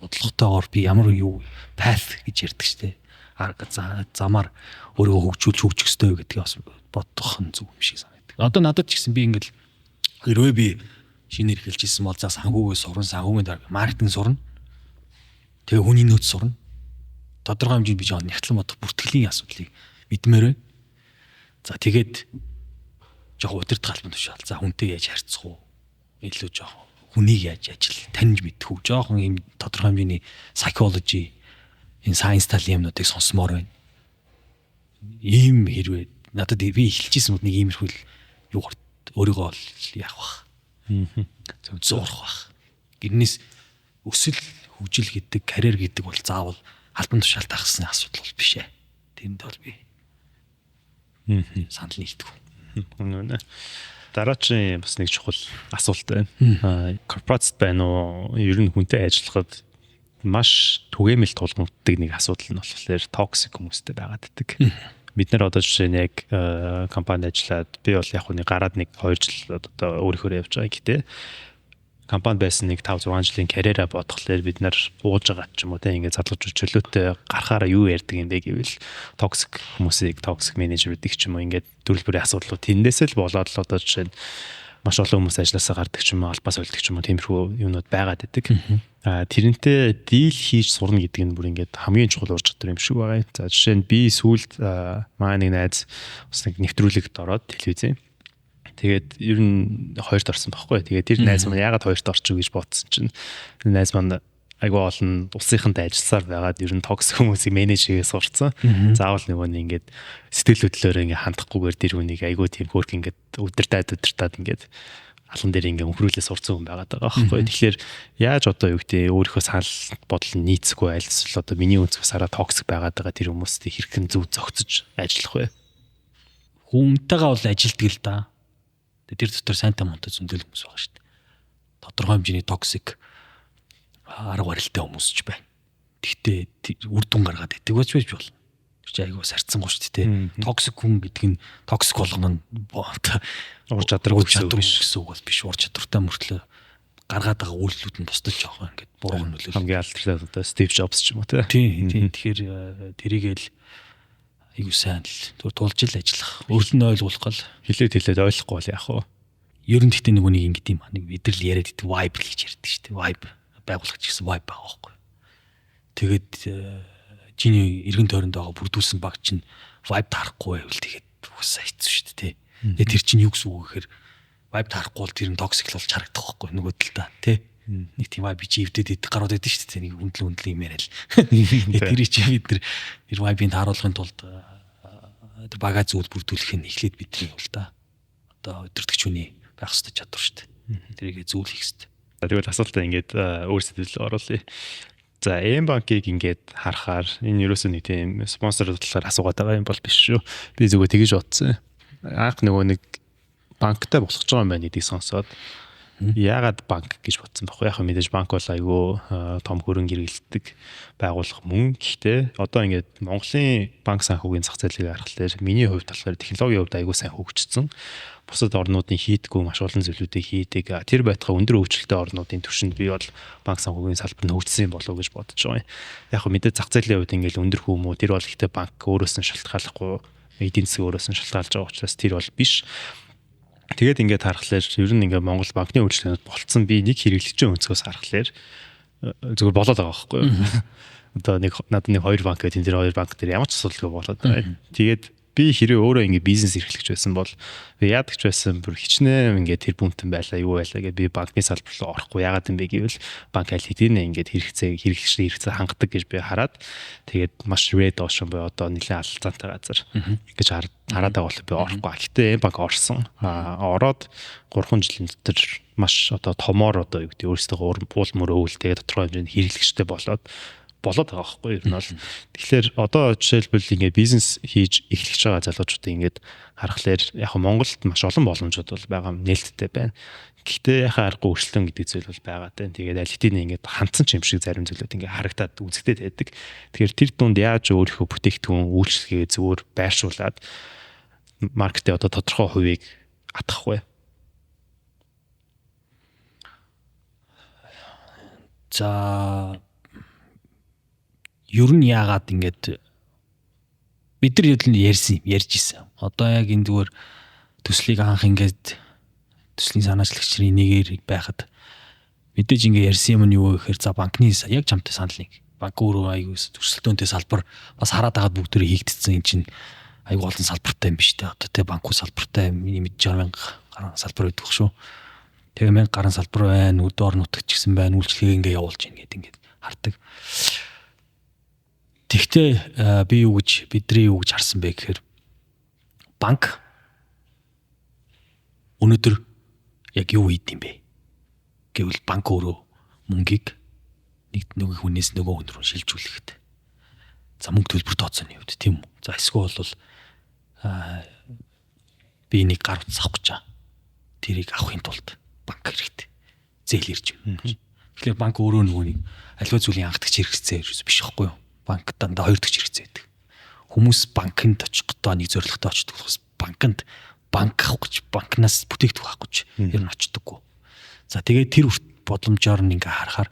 бодлоготойгоор би ямар юу path гэж ярьдаг штеп. Арга замаар өөрийгөө хөгжүүлж өстэй гэдгийг бас бодох нь зөв юм шиг санагдав. Одоо надад ч гэсэн би ингээл хэрвээ би шинээр эхэлж ирсэн бол за санхүүгээ сурна, санхүүгийн дарга маркетинг сурна. Тэгээ хүний нөөц сурна. Тодорхой хэмжээнд би жоо нягтлан бодох бүртгэлийн асуудлыг мэдмээр байна. За тэгээд жоо удирдах албан тушаал. За хүнтэй яаж харьцах уу? Илүү жоохон хүнийг яаж ажил таньж мэдэх үү? Жоохон юм тодорхой хэмжээний psychology, энэ science талын юмнуудыг сонсомоор байна. Ийм хэрвээ надад би эхэлчихсэн бол нэг иймэрхүү юугаар өөрийгөө яах бах. Зурх бах. Гэрнээс өсөл хөгжил гэдэг, карьер гэдэг бол заавал албан тушаалд ахсан асуудал бол биш ээ. Тэнд бол би санал нийлдэг. Дараагийн бас нэг чухал асуулт байна. Корпорац байна уу? Ер нь хүнтэй ажиллахад маш түгээмэл тулгамддаг нэг асуудал нь болохоор токсик хүмүүстэй байгаад байдаг. Бид нар одоо жишээ нь яг компанид ажиллаад би бол яг нэг гараад нэг 2 жил одоо өөрийнхөө явж байгаа. Гэтэ компанид байсан нэг 5-6 жилийн карьераа бодглохлоор бид нар ууж байгаа ч юм уу те ингээд задлаж чөлөөтэй гарахаараа юу ярьдаг юм бэ гэвэл токсик хүмүүсийг токсик менежер гэдэг ч юм уу ингээд төрөл бүрийн асуудлууд тэндээс л болоод л одоо жишээ нь маш олон хүмүүс ажилласаа гардаг ч юм уу албаас олдог ч юм уу тиймэрхүү юмнууд байгаад байдаг. Тэрнтэй дийл хийж сурна гэдэг нь бүр ингээд хамгийн чухал ур чадвар юм шиг байгаа. За жишээ нь би сүүлд маань нэг найз бас нэг нэвтрүүлэгт ороод телевизэн тэгээд ер нь хоёрт орсон байхгүй. Тэгээд тэр найз маань ягаад хоёрт орчих гэж бодсон чинь найз маань айгүй олон улсынхантай ажилласаар байгаад ер нь токсик хүмүүсийг менеж хийгээ сурцсан. Заавал нөгөө нэг ингээд сэтгэл хөдлөлөөр ингээд хандахгүйгээр тэр хүнийг айгүй тийм хөрх ингээд удирдаад ингээд алан дээр ингээд өнхрүүлээ сурцсан хүн байгаад байгаа байхгүй. Тэгэхээр яаж одоо юу гэдэг өөрийнхөө санал бодол нь нийцэхгүй айлсвал одоо миний өнцгөөс хараа токсик байгаад байгаа тэр хүмүүстэй хэрхэн зөв зохицож ажиллах вэ? Хүнтэйгээ бол ажилтдаг л да. Тэр дотор сайнтай мунтай зөндөл хүмүүс байгаа шүү дээ. Тодорхой хэмжээний токсик арга барилтай хүмүүс ч байна. Тэгтээ үр дүн гаргаад идэг байж болно. Тэр айгуу сарцсан гоо шүү дээ. Токсик хүн гэдэг нь токсик болгоно нь ур чадваргүй гэсэн үг бол биш. Ур чадвартай мөртлөө гаргаад байгаа үйлдэлүүд нь бусдад жоохон ингээд буруу нөлөөлөл. Хамгийн алдартай одоо Стив Джобс ч юм уу тий. Тийм. Тэгэхээр тэрийгэл айгуу сайн л тулж ил ажиллах. Өөрлөө ойлгуулах гал хэлээд ойлгохгүй бол яах вэ? Ер нь гэхдээ нэг ингэдэм юм аа. Нэг бид нар л яриад идэг vibe л гэж ярьдаг шүү дээ. Vibe байгуулах гэсэн vibe байгаа байхгүй. Тэгээд чиний эргэн тойронд байгаа бүрдүүлсэн баг чинь vibe таарахгүй байвал тэгээд уусаа хэцүү шүү дээ. Тэгээд тэр чинь юу гэсэн үг гэхээр vibe таарахгүй бол тэр нь toxic л болж харагдах байхгүй нөгөө талдаа тий. Нэг тийм vibe чи өвдөд идэх гарууд байдаг шүү дээ. Нэг үндлэн юм яриад. Тэр чи бид нар тэр vibe-ийг тааруулахын тулд тэр бага зүйл бүрдүүлэх нь эхлээд бидний бол да. Одоо өдөртөгч хүний байх ёстой чадвар шүү дээ. Тэрийг зүйл хийх ёстой. Тэгвэл асуултаа ингээд өөр сэтгэл оруулъя. За M-банкийг ингээд харахаар энэ ерөөсөө нэг тийм спонсор талаар асуугаад байгаа юм бол биш шүү. Би зүгээр тэгэж бодсон. Анх нөгөө нэг банктай болох ч байгаа юм байна гэдгийг сонсоод Яагаад банк гэж бодсон байхгүй. Яг мэдээж банк бол айгүй том хөрөнгө хэрэглэдэг байгууллага мөн. Гэхдээ одоо ингээд Монголын банк санхүүгийн зах зээлийг харахад миний хувьд болохоор технологийн хувьд айгүй сайн хөгжсөн. Бусад орнуудын хийдгүү маш олон зүйлүүдийг хийдэг. Тэр байтугай өндөр хөгжилтэй орнуудын түвшинд би бол банк санхүүгийн салбар нь хөгжсөн болов уу гэж бодож байгаа юм. Яг мэдээж зах зээлийн хувьд ингээд өндөр хүмүү тэр бол ихтэй банк өөрөөс нь шалтгааллахгүй, эдийн засаг өөрөөс нь шалтгаалж байгаа учраас тэр бол биш. Тэгээд ингээд харахлаар ер нь ингээд Монгол банкны үйлчлэгүүд болцсон би нэг хэрэглэгчийн өнцгөөс харахлаар зүгээр болоод байгаа байхгүй юу. Одоо надад нэг хоёр банк гэдэг энэ хоёр банк дээр ямар ч асуудалгүй болоод байгаа. Тэгээд би хэрэг өөрөө ингээд бизнес эрхлэгч байсан бол би яадаг ч байсан бүр хичнээн ингээд тэр бүнтэн байлаа юу байлаа гэдэг би банкны салбар руу орохгүй яагаад юм бэ гэвэл банк аль хэдийн ингээд хэрэглэгчтэй хангадаг гэж би хараад тэгээд маш red ocean буюу одоо нэлээд алалцаантай газар гэж хараад байгаа бол би орохгүй. Гэтэ банк орсон. Ороод 3 жилийн дотор маш одоо томоор одоо юу гэдэг өөрсдөө уул мөр өвөлтэй тодорхой хэмжээнд хэрэглэгчтэй болоод байгаа байхгүй юу. Ер нь бол тэгэхээр одоо жишээлбэл ингээд бизнес хийж эхлэж байгаа залуучуудыг ингээд харахаар яг Монголд маш олон боломжууд бол байгаа нээлттэй байна. Гэхдээ яхаа аргагүй өршлөн гэдэг зүйл бол байгаа тань. Тэгээд аль хэдийн ингээд хандсан ч юм шиг зарим зүйлүүд ингээд харагдаад үзэгдээд байдаг. Тэгэхээр тэр дунд яаж өөрийнхөө бүтээгдэхүүн үйлчлэгээ зөвөр байршуулад маркетээ одоо тодорхой хувийг атгах вэ? За ер нь яагаад ингээд бид нар ярьж исэн. Одоо яг энэ зүгээр төслийг анх ингээд төслийн санаачлагчрын нэгээр байхад мэдээж ингээд ярьсан юм нь юу гэхээр за банкны яг чамтай санал нэг банк өөрөө аягүй төрсөлтөөнтэй салбар бас хараад агаад бүгдөө хийгдсэн энэ чинь аягүй олон салбартай юм биш үү? Одоо тэ банкуй салбартай миний мэдж 60,000 гаруй салбар байдаг шүү. Тэгээ 1000 гаруй салбар байна, өдөр нутагч гэсэн байна, үйлчлэгээ ингээд явуулж ийн гэдэг ингээд хардаг. Тэгтээ бидний юу гэж харсан бэ гэхээр банк өнөөдөр яг юу хийд юм бэ гэвэл банк өөрөө мөнгийг нэг хүнээс нөгөө хүн рүү шилжүүлэхэд за мөнгө төлбөр тооцооны хувьд тийм үү. За эсвэл бол би нэг гар утас авах гэж байгаа. Тэрийг авахын тулд банк хэрэгтэй. Зээл ирж байна. Тэгэхээр банк өөрөө нөгөө нэг аливаа зүйлийн анхдагч хэрэгцээ биш байхгүй юу? Банк дандаа хоёр дахь хэрэгцээ байдаг. Хүмүүс банкнд очихдоо нэг зорилготой очдог болохос банк авах гэж банкнаас бүтээгдэхүүн авах гэж ер нь очдоггүй. За тэгээд тэр бодломжоор нь ингээ харахаар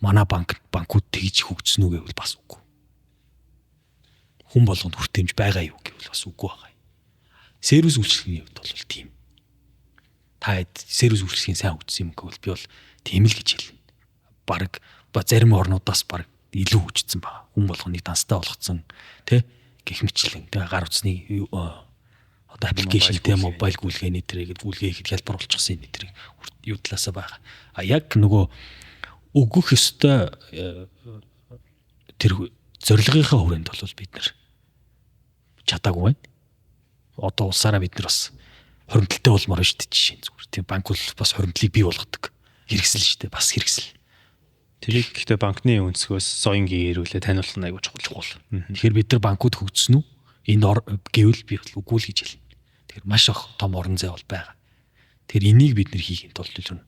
манай банкуд тэгж хөгжсөн үү гэвэл бас үгүй. Хүн болгонд хүртээмж байгаа юу гэвэл бас үгүй байгаа. Сервис үйлчлэгийн хувьд бол тийм. Та сервис үйлчлэгийн сайн хөгжсөн юм гэвэл би бол тийм л гэж хэлнэ. Бараг зарим орнуудаас бараг илүү хөгжсөн байна. Хүн болгоныг данстай болгоцсон тий гэх мэтлэн тэгээ гар утасны одоо аппликейшнтэй мобайл гүйлгээний тэрийг гүйлгээ ихэд хялбар болчихсон энэ тэрийг юу талаасаа байгаа. А яг нөгөө өгөх ёстой тэр зорилгынхаа хүрээнд бол бид нар чадаагүй байна. Одоо улсаараа бид нар бас хоримтлалтай болмоор шүү дээ жишээ зүгээр. Тийм банк бол бас хоримтлалыг бий болгодог. Хэрэгсэл шүү дээ. Бас хэрэгсэл. Тэрийг гэхдээ банкны өнцгөөс соёнгийн ирүүлээ таниулах нь айгүй чухал. Тэгэхээр бид нар банкуд хөгжсөн үү? Энд гэвэл би үгүй л гэж хэлнэ. Тэгэхээр маш их том орон зай бол байгаа. Тэгэхээр энийг бид нар хийхэд бол л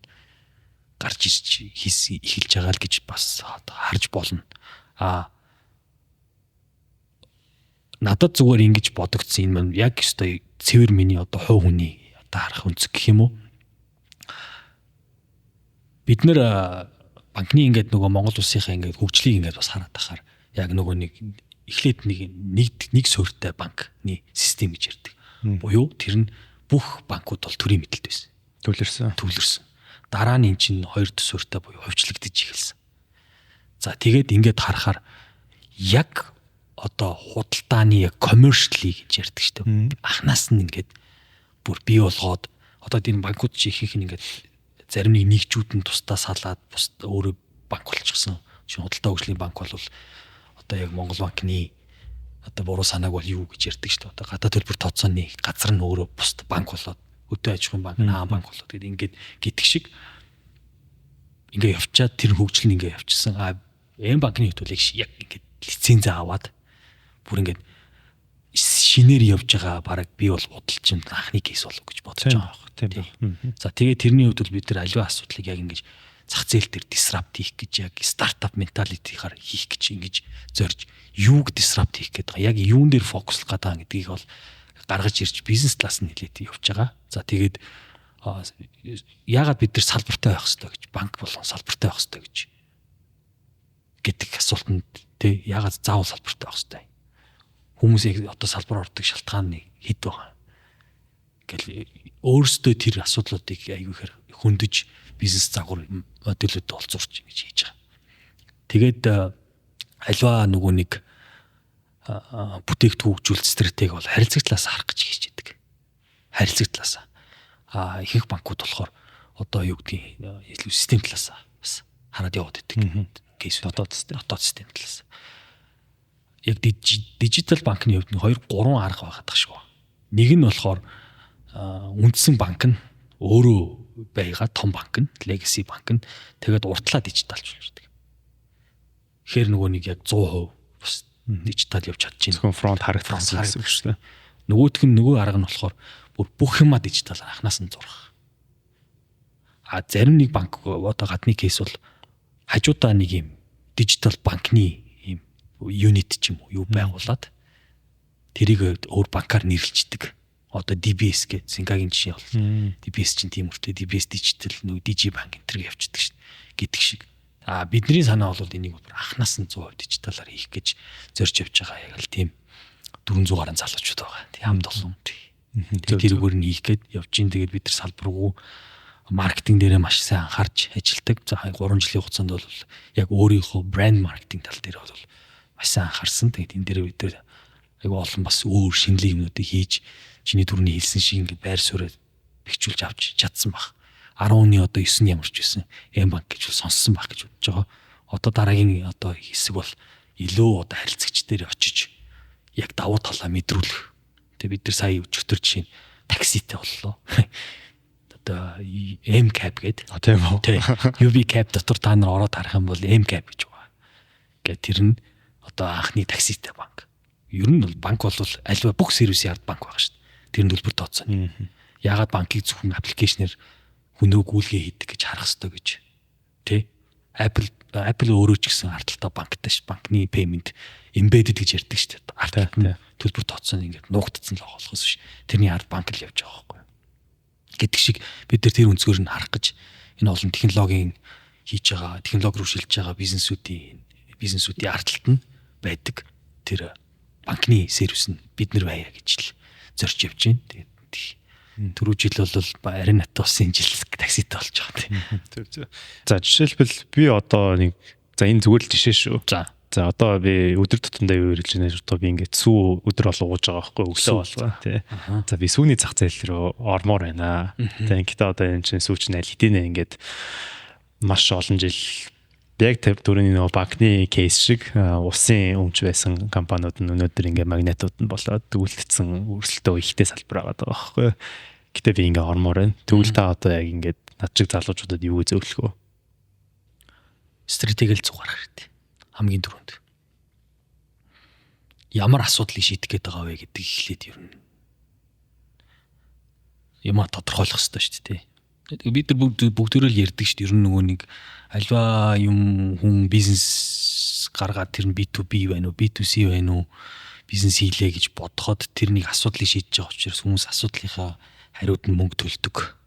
гарч ирж эхэлж байгаа л гэж бас харж болно. Надад зүгээр ингэж бодогдсон энэ яг өстой цэвэр миний одоо хувь хүний одоо харах өнцөг гэх юм уу? Бид нар банкны ингээд нөгөө Монгол улсынхаа ингээд хөгжлийг ингээд бас хараад тахаар яг нөгөө нэг эхлээд нэг суурьтай банкны систем гэж ярьдаг. Буюу тэр нь бүх банкуд бол төрийн мэдлэлт байсан. Төвлөрсөн. Дараа нь эн чинь хоёр суурьтай буюу хувьчлагдаж эхэлсэн. За тэгээд ингээд харахаар яг одоо худалдааны commercial-ийг гэж ярьдаг шүү дээ. Анханаас нь ингээд бүр бий болгоод одоо энэ банкуд чи ихэнх нь ингээд зарим нэг нэгжүүд нь тусдаа салаад бус өөрөө банк болчихсон. Жишээ нь худалдаа хөгжлийн банк бол одоо яг Монгол банкны одоо буруу санааг бол юу гэж ярьдаг шүү дээ. Одоо гадаад төлбөр тооцооны газар нь өөрөө бусд банк болоод өдөө аж ахуйн банк, хаан банк болоод гэдэг ингээд гэдэг шиг ингээд явчаад тэр хөгжил нь ингээд явчихсан. Эм банкны хувьд яг ингээд лиценз аваад бүр ингээд шинээр явж байгаа бараг би бол бодолч юм анхны кейс болов гэж бодож байгаа юм. Тийм. За тэгээд тэрний хувьд бол бид нар аливаа асуудлыг яг ингэж зах зээл дээр disrupt хийх гэж яг стартап менталитигаар хийх гэж ингэж зорж юуг disrupt хийх гэдэг байгаа. Яг юун дээр фокуслах гэдэг гэдгийг бол гаргаж ирж бизнес талаас нь хэлээд явж байгаа. За тэгээд яагаад бид нар салбартай байх хэрэгтэй гэж банк болон салбартай байх хэрэгтэй гэж гэдэг асуултанд тий яагаад заавал салбартай байх хэрэгтэй. Хүмүүсийг одоо салбар ордог шалтгаан нь хэд байгаа. Ингээл өөрсдөө тэр асуудлуудыг аягүй хөндөж бизнес загвар модулуудад олзуурч ингэж хийж байгаа. Тэгээд альва нөгөө нэг бүтээгдэхүүн хөгжүүлэлт стратеги бол харилцагдлаас харах гэж хийж байдаг. Харилцагдлаас. Ихэнх банкуд болохоор одоо юу гэдгийг илүү систем талаас бас хараад яваад байдаг. Кейс дотоод систем талаас. Яг дижитал банкны хувьд нь 2-3 арга байгаад шүү. Нэг нь болохоор үндсэн банк нь өөрөө байгаа том банк нь legacy банк нь тэгээд уртлаа дижиталжуулдаг. Тэгэхээр нөгөө нэг яг 100% бас дижитал явж чадчихна. Зөвхөн фронт харагдсан гэсэн үг шүү дээ. Нөгөөх нь нөгөө арга нь болохоор бүх юма дижитал анханаас нь зурах. Зарим нэг банк одоо гадны кейс бол хажуудаа нэг юм дижитал банкны юм юнит ч юм уу юу байгуулад тэрийг өөр банкаар нэрлэлцдэг. Одоо DBS гэдэг Сингагийн жишээ бол DBS чинь тийм үртэй DBS digital нөгөө DG банк энэ төр явчихдаг шин гэдэг шиг. Бидний санаа бол энийг анханаас нь 100% дижиталаар хийх гэж зорж явж байгаа яг л тийм 400 гаруй залуучууд байгаа. Тийм хамт олон. Тэрүүгээр нь хийх гээд явж ин тэгээд бид нар салбаргүй маркетинг дээрээ маш сайн анхаарч ажилладаг. За 3 жилийн хугацаанд бол яг өөрийнхөө брэнд маркетинг тал дээр бол маш сайн анхаарсан. Тэгээд энэ дээр бид нар айгу олон бас өөр шинэлэг юмнуудыг хийж чиний түрүүний хэлсэн шиг ингээд байр суурь бэхжүүлж авч чадсан баг. 10-ны одоо 9 нь ямарч байсан М-банк гэж сонссон баг гэж бодож байгаа. Одоо дараагийн одоо хэсэг бол илүү одоо харилцагч дээр очиж яг давуу талаа мэдрүүлэх. Тэгээ бид нар сая өчигдөр жишээ нь такситэй боллоо. Одоо M-Cab гэдэг. Тийм үү. Тий. UV-Cab дотор та нар ороод харах юм бол M-Cab гэж байгаа. Гэхдээ тэр нь одоо анхны такситэй банк. Ер нь бол банк бол альва бүх сервисийн ард банк байгаа шүү дээ. Тэр нь төлбөр тооцооно. Яагаад банкыг зөвхөн аппликейшнээр хүнөө гүйлгээ хийдэг гэж харах хэрэгтэй гэж. Тэ? Apple өөрөө ч гэсэн ардталтай банктай ш. Банкны payment embedded гэж ярьдаг шүү дээ. Ардталтай төлбөр тооцооно ингээд нуугдцсан л болохоос ш. Тэрний ард банк л явж байгаа байхгүй. Гэдэг шиг бид нар тэр өнцгөр нь харах гэж энэ олон технологийн хийж байгаа, технологи руу шилжиж байгаа бизнесүүдийн ардталт нь байдаг. Тэр банкны сервис нь бид нар байя гэж л зорж явж байна. Тэгээд түрүү жил бол арин натуусын жил такситай болж байгаа тийм. За жишээлбэл би одоо нэг энэ зүгээр л жишээ шүү. За одоо би өдөр тутамдаа юу хийж байна шүү. Би ингээд сүү өдөр болго ууж байгаа байхгүй өглөө болго тий. За би сүүний зах зээл рүү ормоор байна. Тэгээ ингээд одоо энэ чинь сүү чинь аль хэдийнэ ингээд маш олон жил яг түрүүний нөгөө банкны кейс шиг усын өмч байсан компаниуд нь өнөөдөр ингээ магнитууд нь болоод төгөлдсөн өрсөлдөө ихтэй салбар байгаа байхгүй. Гэтэ би ингээ ормоор байна. Тэгвэл та одоо яг ингээд над шиг залуучуудад юу зөвлөх вэ? Стратеги л зугаар хэрэгтэй. Хамгийн түрүүнд. Ямар асуудлыг шийдэх гээд байгаа вэ гэдэг эхлээд ер нь юм тодорхойлох хэрэгтэй шүү дээ. Бид нар бүгдөө л ярьдаг шүү дээ. Ер нь нөгөө нэг альва юм хүн бизнес гаргаад тэр нь B2B байна уу, B2C байна уу, бизнес хийлээ гэж бодоход тэр нэг асуудлыг шийдэж байгаа учраас хүмүүс асуудлынхаа хариуд нь мөнгө төлдөг.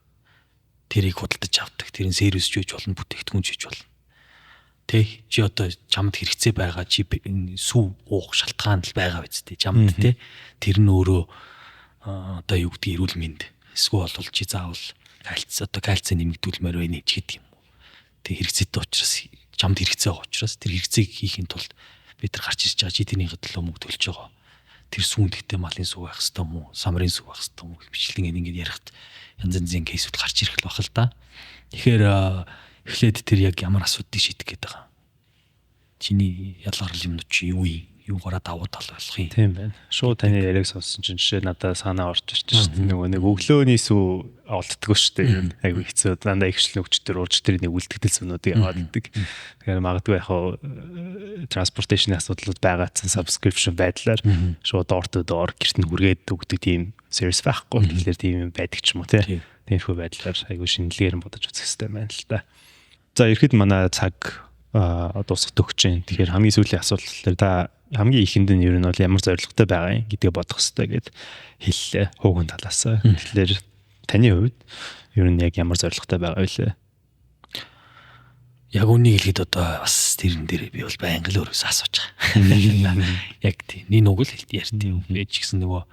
Тэрийг худалдаж авдаг. Тэр нь сервис ч хийж болно, бүтээгдэхүүн ч хийж болно. Тэ чи одоо чамд хэрэгцээ байгаа чи сүү уух шалтгаан л байгаа биз дээ. Чамд тэ тэр нь өөрөө одоо юу гэдэг эрүүл мэнд. Эсвэл бол чи заавал кальци нэмэгдүүлмээр байна ч гэдэг юм. Тэг хэрэгцээтэй учраас чамд хэрэгцээ байгаа учраас тэр хэрэгцээг хийхин тулд бид нар гарч ирж байгаа чи тэрний төлөө мөнгө төлж байгаа. Тэр сүүндэгтэй малын сүү байх хэвээр юм уу? Самрын сүү байх хэвээр юм уу? Бичлэн ингэж ярихад янз янзын кейсүүд гарч ирэх л байх л да. Тэгэхээр эхлээд тэр яг ямар асуудыг шийдэх гээд байгаа. Чиний ялгарл юмнууд чи юу юм? Юугаараа давуу тал болох юм? Тийм байна. Шууд таны яриаг сонссон чинь жишээ надад санаа орж ирж шүү дээ. Нөгөө нэг өглөөний сүү олддгоо шүү дээ. Айгу хэцүү. Дандаа ихчлэн өчтөр урж тэрний үлдэгдэл сүнүүдийг аваад идэг. Тэгэхээр магадгүй яг transportation асуудлууд байгаадсан subscription байдлаар шууд door to door гэрт нь хүргээд өгдөг тийм service байхгүй. Тэгэхээр тийм юм байдаг ч юм уу тий. Тиймэрхүү байдлаар айгүй шинэлгээр нь бодож үзэх хэрэгтэй байна л да. За ихэд манай цаг дуусах төгч जैन. Тэгэхээр хамгийн сүүлийн асуулт дээр та хамгийн ихэнд нь ер нь бол ямар зорилготой байгаа юм гэдгийг бодох хэрэгтэй гэд хэллээ. Хуугийн талаас. Тэгэхээр таны хувьд ер нь яг ямар зорилготой байгаа вэ? Яг үнийг хэлэхэд одоо бас тэрэн дээр би бол байнга л өөрөөсөө асууж байгаа. Яг тийм. Нэг үг л ярьдیں۔ Ээж гэсэн нөгөө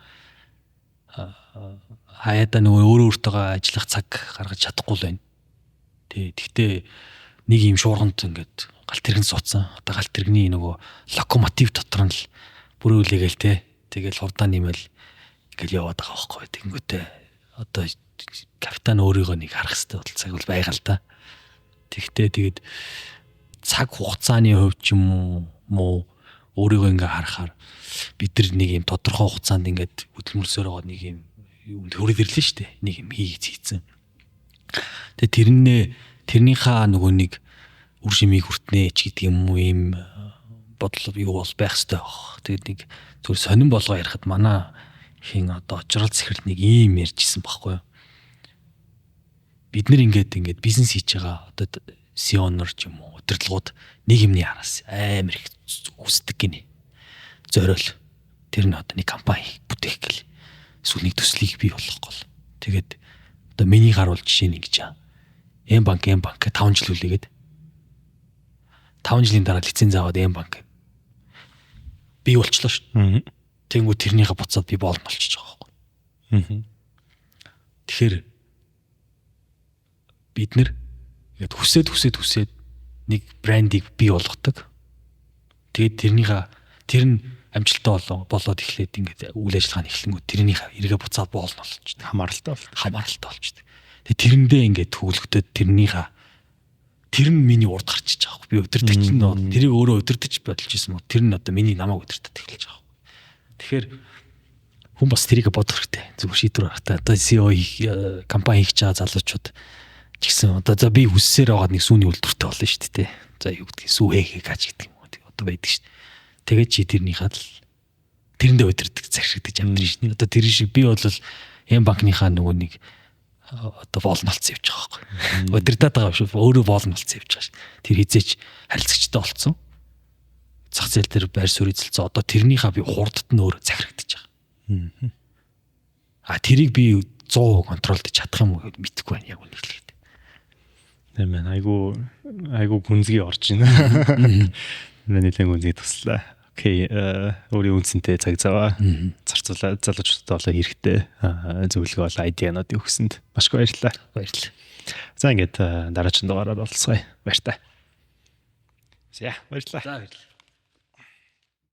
хаяада нөгөө өөртөө ажиллах цаг гаргаж чадахгүй л байна. Тэгтээ нэг юм шуурганд ингээд галт тэрэгэн суудсан. Одоо галт тэрэгний нөгөө локомотив дотор нь л бүрүүлээгээл те. Тэгэл хурдаа нэмэл ингээл яваад байгаа байхгүй. Тэгэнгүүтээ одоо капитан өөрийгөө нэг харах хэрэгтэй бол цаг бол байгаа л да. Тэгтээ тэгээд цаг хугацааны хувьд ч юм уу өөрийгөө ингээ харахаар бид нар нэг юм тодорхой хугацаанд ингээд хөдөлмөрсөөр байгаа нэг юм хөрөд ирлээ шүү дээ. Нэг юм хийцэн. Тэгээд тэрнийхээ нөгөө нэг үр шимийг хүртнэ ч гэдэг юм уу юм бодлоо юу бол байх хэрэгтэй баг. Тэгээд нэг зүгээр сонирн болгоо ярихад манай хин одоо очрол зэхэр нэг ийм ярьжсэн байхгүй юу. Бид нэр ингээд бизнес хийж байгаа одоо сионор ч юм уу удирдлагууд нэг юмны араас амар их үсдэг гинэ. Зориул. Тэр нь одоо нэг компани бүтээх гэл. Эсвэл нэг төслийг бий болгох гол. Тэгээд одоо миний гаруул жишээ нь ингэж аа. М-банк 5 жил үлээгээд 5 жилийн дараа лиценз аваад М-банк бий болчлоо шүү. Тэнгүү тэрнийхээ буцаад би боолн болчихж байгаа байхгүй. Тэгэхээр бид нэр ингээд хүсээд нэг брендийг бий болгодог. Тэгээд тэр нь амжилттай болоод эхлээд ингээд үйл ажиллагааны эхлэнгүүд тэрнийхээ эргээ буцаад боолн болчихдог. Хамааралтай болчихдог. Тэгээд тэрэндээ ингээд төвлөгдөд тэр нь миний урд гарчиж байгаа. Би өдөртөж чинь тэрийг өөрөө өдөртөж бодолж ирсэн мө. Тэр нь одоо миний намайг өдөртөд эхэлж байгаа. Тэгэхээр хүн бас тэрийг бодох хэрэгтэй. Зүгээр шийдвэр гаргахтаа одоо CEO компани хийж байгаа залуучууд ч гэсэн одоо за би хүссээр байгаа нэг сүүний үйлдвэртэй болно шүү дээ. За юу гэдгийг сүүхээ гаж гэдэг юм уу. Одоо байдаг шүү дээ. Тэгээд чи тэрнийхээ л тэрэндээ өдөртөг захирагдаж амьдрын шүү дээ. Одоо тэр шиг би бол М-банкныхаа нөгөө нэг одоо боолн болцсон явж байгаа байхгүй. Өдөртөд байгаа шүү. Өөрөө боолн болцсон явж байгаа шүү. Тэр хизээч харилцагчтай болцсон. Зах зээл дээр байр суурь эзэлцээ. Одоо тэрнийхээ би хурдд нь өөр захирагдаж байгаа. Тэрийг би 100% контролдож чадах юм уу гэдээ мэдэхгүй байна яг үнэ хэлээд. Тийм ээ. Айгу гүнзгий орж байна. Нэлээд гүнзгий туслаа. Окей, өөрийн үнцэнтэй цаг заваа зарцуулаад залуучуудад болоо хэрэгтэй зөвлөгөө бол айдианууд өгсөнд маш их баярлалаа. За ингээд дараагийн дугаараар олцгоё. Баяр та. За баярлалаа.